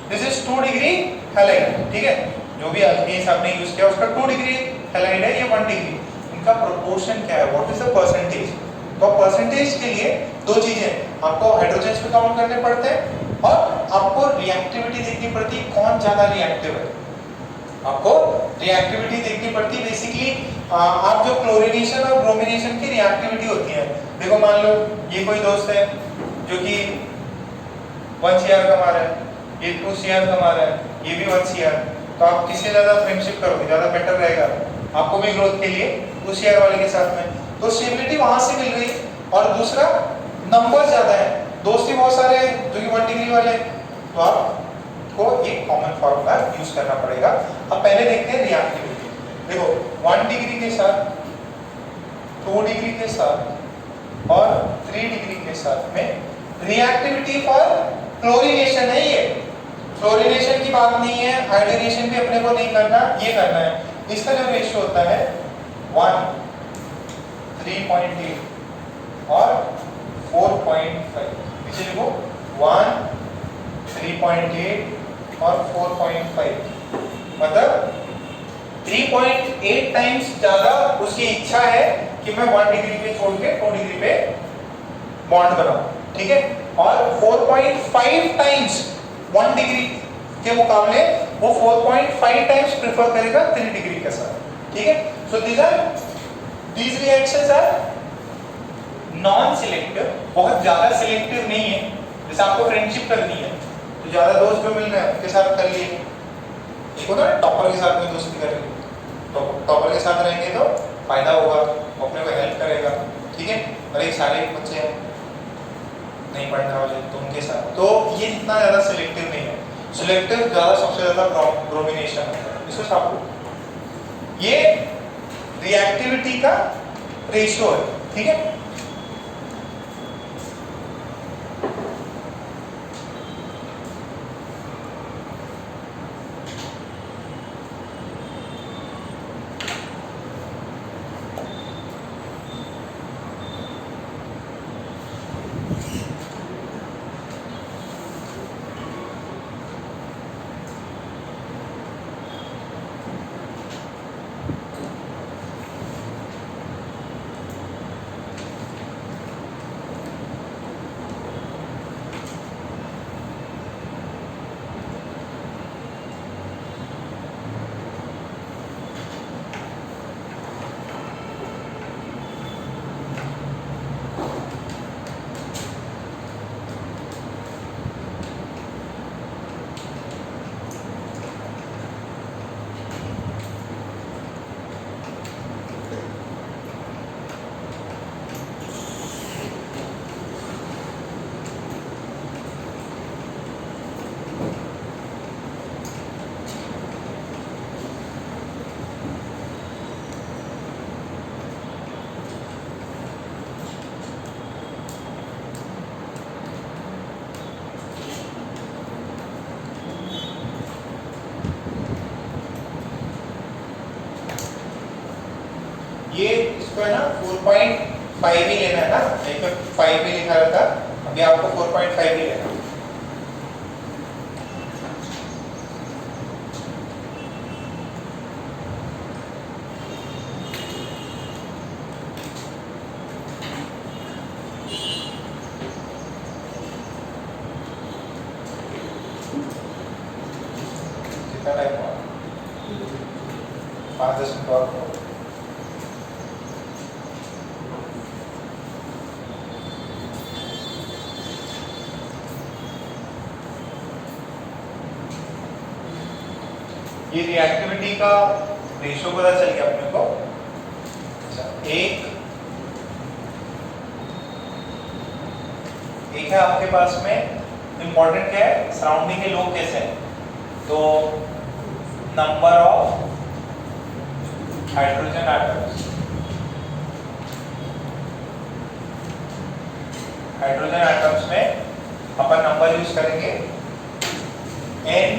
this is 2 degree halide. ठीक है, जो भी अल्केन्स आपने यूज किया उसका 2 डिग्री हैलाइड है, ये 1 डिग्री। इनका प्रोपोर्शन क्या है, व्हाट इज द परसेंटेज? तो परसेंटेज के लिए दो चीजें आपको हाइड्रोजन्स पे काउंट करने पड़ते हैं और आपको रिएक्टिविटी देखनी पड़ती है, कौन ज्यादा रिएक्टिव है। आपको रिएक्टिविटी देखनी पड़ती है। बेसिकली आप जो क्लोरीनेशन और ब्रोमिनेशन की रिएक्टिविटी होती है, देखो मान लो ये कोई दोस्त है जो कि 1 CR कमा रहा है, ये 2 CR कमा रहा है, ये भी 1 CR, तो आप किससे ज्यादा फ्रेंडशिप करोगे, ज्यादा बेटर रहेगा आपको भी ग्रोथ के लिए 2 CR वाले के साथ में। तो स्टेबिलिटी वहां से मिल गई, और दूसरा नंबर ज्यादा है, दोस्त ही बहुत सारे जो कि 1 डिग्री वाले, तो आपको एक कॉमन फार्मूला यूज करना पड़ेगा। अब पहले देखते हैं रिएक्टिविटी। देखो 1 डिग्री के साथ, 2 डिग्री के साथ और 3 डिग्री के साथ में रिएक्टिविटी फॉर क्लोरीनेशन है। ये फ्लोरीनेशन की बात नहीं है, हाइड्रेशन भी अपने को नहीं करना, ये करना है। इसका जो रेशियो होता है 1 3.8 और 4.5, नीचे लिखो 1 3.8 और 4.5, मतलब 3.8 टाइम्स ज्यादा उसकी इच्छा है कि मैं 1 डिग्री पे छोड़ के 2 डिग्री पे बॉन्ड बनाऊं। ठीक है, और 4.5 टाइम्स 1 डिग्री के मुकाबले वो 4.5 टाइम्स प्रेफर करेगा 3 डिग्री के साथ। ठीक है, सो these reactions are non selective, बहुत ज्यादा सिलेक्टिव नहीं है। जैसे आपको फ्रेंडशिप करनी है तो ज्यादा दोस्त जो मिल रहे हैं उनके साथ कर लिए, एक होता है टॉपर के साथ में दोस्ती कर लिए, तो टॉपर के साथ रहेंगे तो फायदा होगा, वो अपने को हेल्प करेगा। ठीक है, और एक सारे बच्चे हैं नहीं पढ़ने वाले तो उनके साथ, तो ये इतना ज्यादा सिलेक्टिव नहीं है। सिलेक्टिव ज्यादा सबसे ज्यादा ब्रोमिनेशन है। इसको आपको ये रिएक्टिविटी का रेशियो है। ठीक है, ये इसको है ना 4.5 ही लेना है ना, एक तो 5 भी लिखा रहता, अभी आपको 4.5 ही लेना है। कितना टाइम हुआ? 5-10 मिनट और हो। ये रिएक्टिविटी का रेशियो पता चल गया अपने को। अच्छा, एक है आपके पास में, इंपॉर्टेंट क्या है, सराउंडिंग के लोग कैसे हैं, तो number of hydrogen atoms, hydrogen atoms में अपन नंबर यूज करेंगे n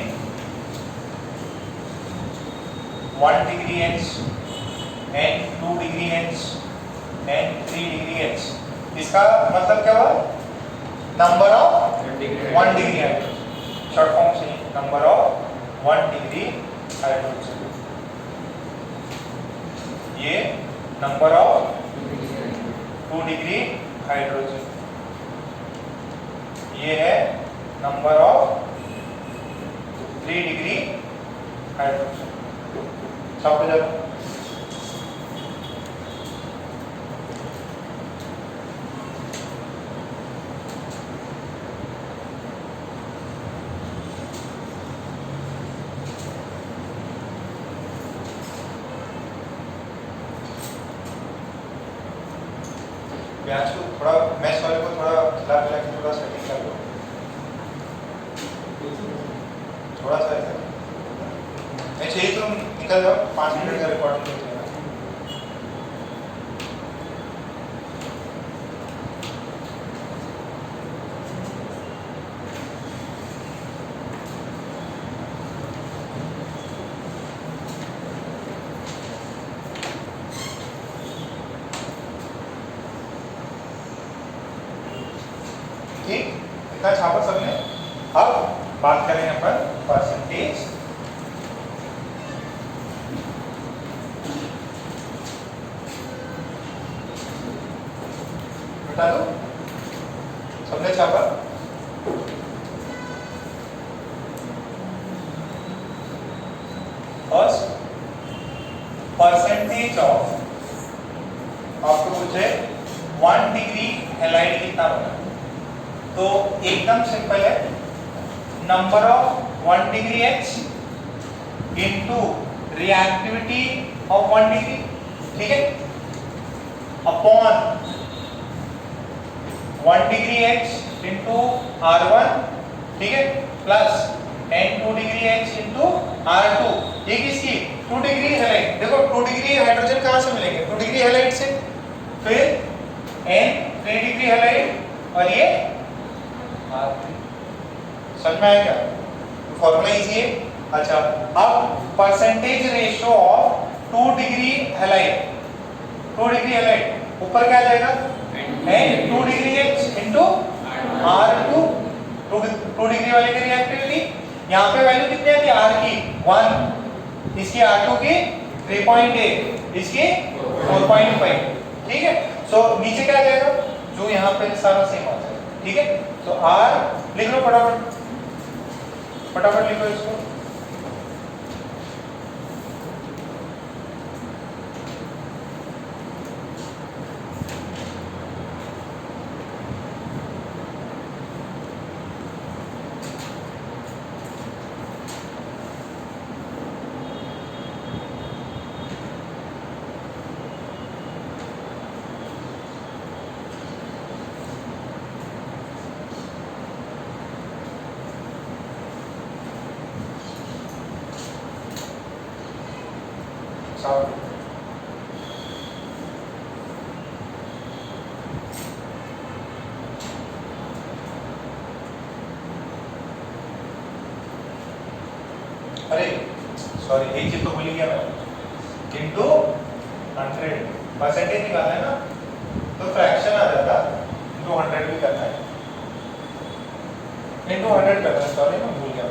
1 degree H, n 2 degree H, n 3 degree H। इसका मतलब क्या हुआ, number of 1 degree hydrogen, short form से नंबर ऑफ 1 डिग्री हाइड्रोजन, ये नंबर ऑफ 2 डिग्री हाइड्रोजन, ये है नंबर ऑफ 3 डिग्री हाइड्रोजन। सब जब प्याज को थोड़ा मैश वाले को थोड़ा खिला पिला के थोड़ा सेटिंग कर लो, थोड़ा सा ऐसा नहीं चाहिए तो निकल जाओ, 5 मिनट का रिकॉर्डिंग देख लेना। ठीक, इतना छापा सबने। अब बात करें अपन परसेंटेज, बता दो सबने छापा। फर्स्ट परसेंटेज ऑफ, आपको पूछे 1 डिग्री हैलाइड कितना बना, तो एकदम सिंपल है, number of 1 degree H into reactivity of 1 degree, ठीक है, upon 1 degree H into R1, ठीक है, plus n 2 degree H into R2, ये किसकी 2 डिग्री हैलाइड। देखो 2 डिग्री हाइड्रोजन कहाँ से मिलेंगे, 2 डिग्री हैलाइड से, फिर n 3 डिग्री हैलाइड और ये R3। समझ में आया क्या, फॉर्मूला इजी है। अच्छा, अब percentage ratio of 2 degree halide, 2 degree halide ऊपर क्या आ जाएगा, n 2 degree H into R2, 2 degree वाले की रिएक्टिविटी, यहाँ पे वैल्यू कितनी आती है R की 1, इसकी R2 की 3.8, इसकी 4.5, ठीक है। सो नीचे क्या आ जाएगा, जो यहाँ पे सारा सेम आ जाएगा, ठीक है। तो R लिख लो फटाफट, फटाफट लिखो इसको, अरे सॉरी एक चीज तो भूल गया मैं, किंतु 100 परसेंटेज निकालना है ना, तो फ्रैक्शन आ जाता, इनटू 100 भी करना है, इनटू 100 करना है, सॉरी मैं भूल गया।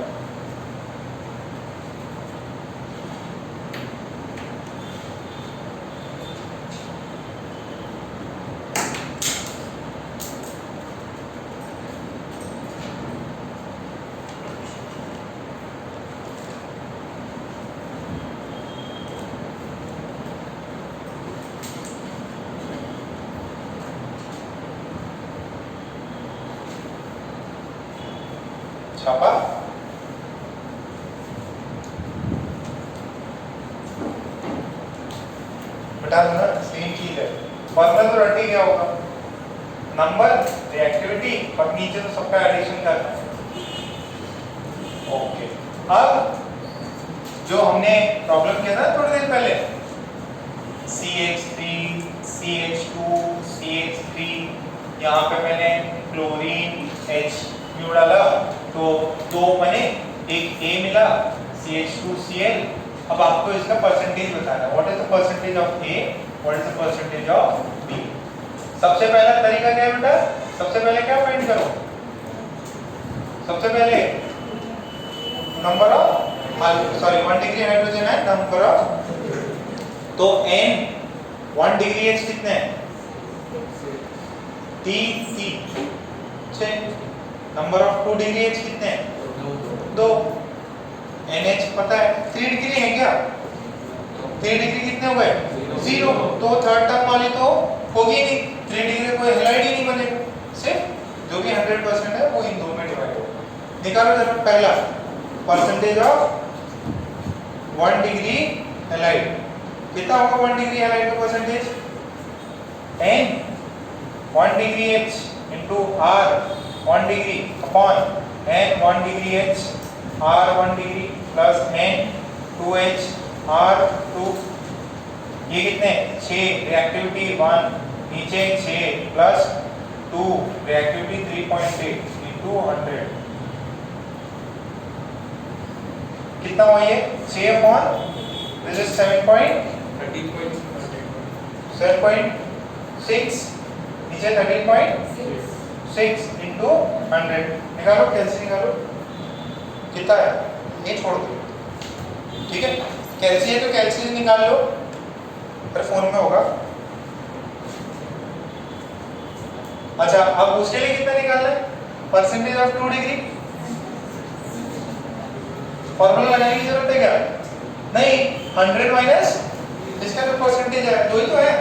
छापा, बता दो ना, सेम चीज है, फॉर्मूला तो रट ही गया होगा, नंबर, रिएक्टिविटी और नीचे तो सबका एडिशन करना है। ओके, अब जो हमने प्रॉब्लम किया था थोड़ी देर पहले, CH3 CH2 CH3, यहाँ पे मैंने क्लोरीन H क्यों डाला, तो दो बने, एक A मिला CH2Cl। अब आपको इसका परसेंटेज बताना है, what is the percentage of A, what is the percentage of B। सबसे पहला तरीका क्या है बेटा, सबसे पहले क्या फाइंड करो, सबसे पहले number of, sorry 1 degree hydrogen है, नंबर ऑफ, तो N 1 डिग्री H कितने हैं, 3, नंबर ऑफ 2 डिग्री H कितने हैं, 2, NH पता है 3 डिग्री है क्या, 3 डिग्री कितने हो गए, 0, तो थर्ड टर्म वाली तो होगी नहीं, 3 डिग्री कोई हैलाइड ही नहीं बनेगा, सिर्फ जो भी 100% है वो इन दो में डिवाइड होगा। निकालो जरा पहला परसेंटेज ऑफ 1 डिग्री हैलाइड, कितना होगा 1 डिग्री हैलाइड का percentage, N 1 degree H into R 1 degree upon N 1 degree H R 1 degree plus N 2H R 2, ये कितने 6, रिएक्टिविटी 1, नीचे 6 प्लस 2, रिएक्टिविटी 3.8 into 100, कितना हुआ ये 6 अपॉन, दिस इज 7.6, नीचे 13.6 into 100, निकालो कैल्सी निकालो, कितना है, ये छोड़ दो, ठीक है, कैल्सी है तो कैल्सी निकाल लो, फिर फोन में होगा। अच्छा, अब उसके लिए कितना निकालना है, परसेंटेज ऑफ 2 डिग्री, फॉर्मूला लगाने की जरूरत है क्या, नहीं, 100 माइनस इसका जो परसेंटेज है, दो ही तो है,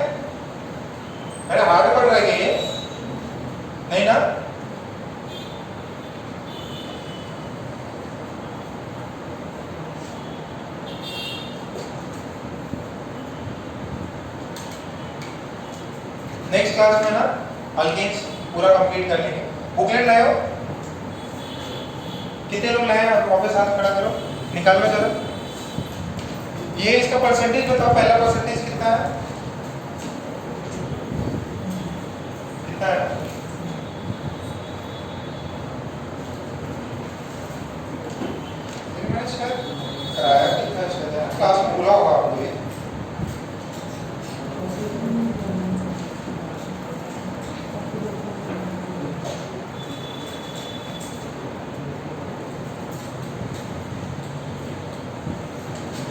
अरे हार्ड पड़ रहा है ये, नहीं ना, नेक्स्ट क्लास में ना अल्केन्स पूरा कंप्लीट कर लेंगे। बुकलेट लाए हो, कितने लोग लाए हैं, वापस हाथ खड़ा करो, निकालो जरा, ये इसका परसेंटेज बताओ, पहला परसेंटेज कितना है, कितना है, कराया कितना, क्लास में बोला होगा आपको ये,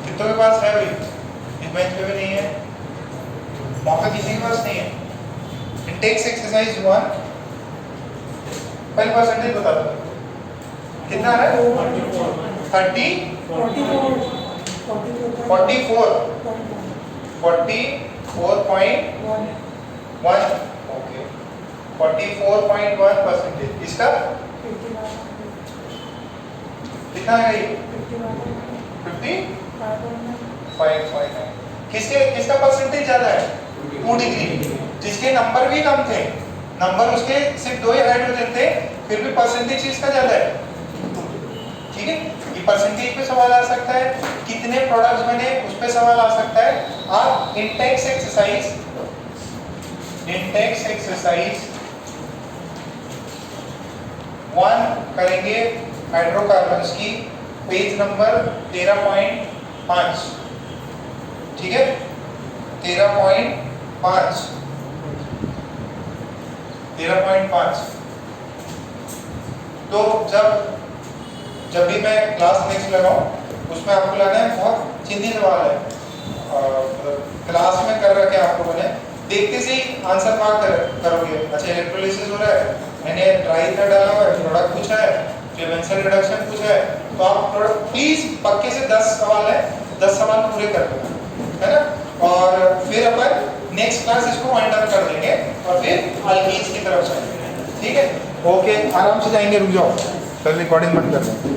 कितनों के पास है भाई, इस बेंच पे भी नहीं है, मौका किसी के पास नहीं है। इंटेक्स एक्सरसाइज 1, पहले परसेंटेज बता दो कितना है, 30 44.1, ओके, 44.1 परसेंटेज, इसका कितना है, 55.9, किसका परसेंटेज ज्यादा है, 2 डिग्री, जिसके नंबर भी कम थे, नंबर उसके सिर्फ 2 ही हाइड्रोजन थे, फिर भी परसेंटेज इसका ज्यादा है, ठीक है, ये परसेंटेज पे सवाल आ सकता है, कितने प्रोडक्ट्स बने उस पे सवाल आ सकता है। आप इंटेक्स एक्सरसाइज 1 करेंगे हाइड्रोकार्बन्स की, पेज नंबर 13.5, ठीक है, 13.5 13.5। तो जब भी मैं क्लास नेक्स्ट लगाऊं उसमें आपको लाना है, बहुत चिंती सवाल है, क्लास में कर रखे आप लोगों ने, देखते से ही आंसर मार्क करोगे। अच्छा इलेक्ट्रोलिसिस हो रहा है, मैंने ड्राई ईथर डाला हुआ है, प्रोडक्ट पूछा है, फ्लेवेंसल रिडक्शन पूछा है, तो आप प्रोडक्ट प्लीज पक्के से 10 सवाल है, 10 सवाल पूरे कर दो, है ना। और फिर अपन नेक्स्ट क्लास इसको वाइंड अप कर देंगे और फिर अल्कीन्स की तरफ चलेंगे, ठीक है। ओके, आराम से जाएंगे, रुक जाओ, कल रिकॉर्डिंग बंद कर दें।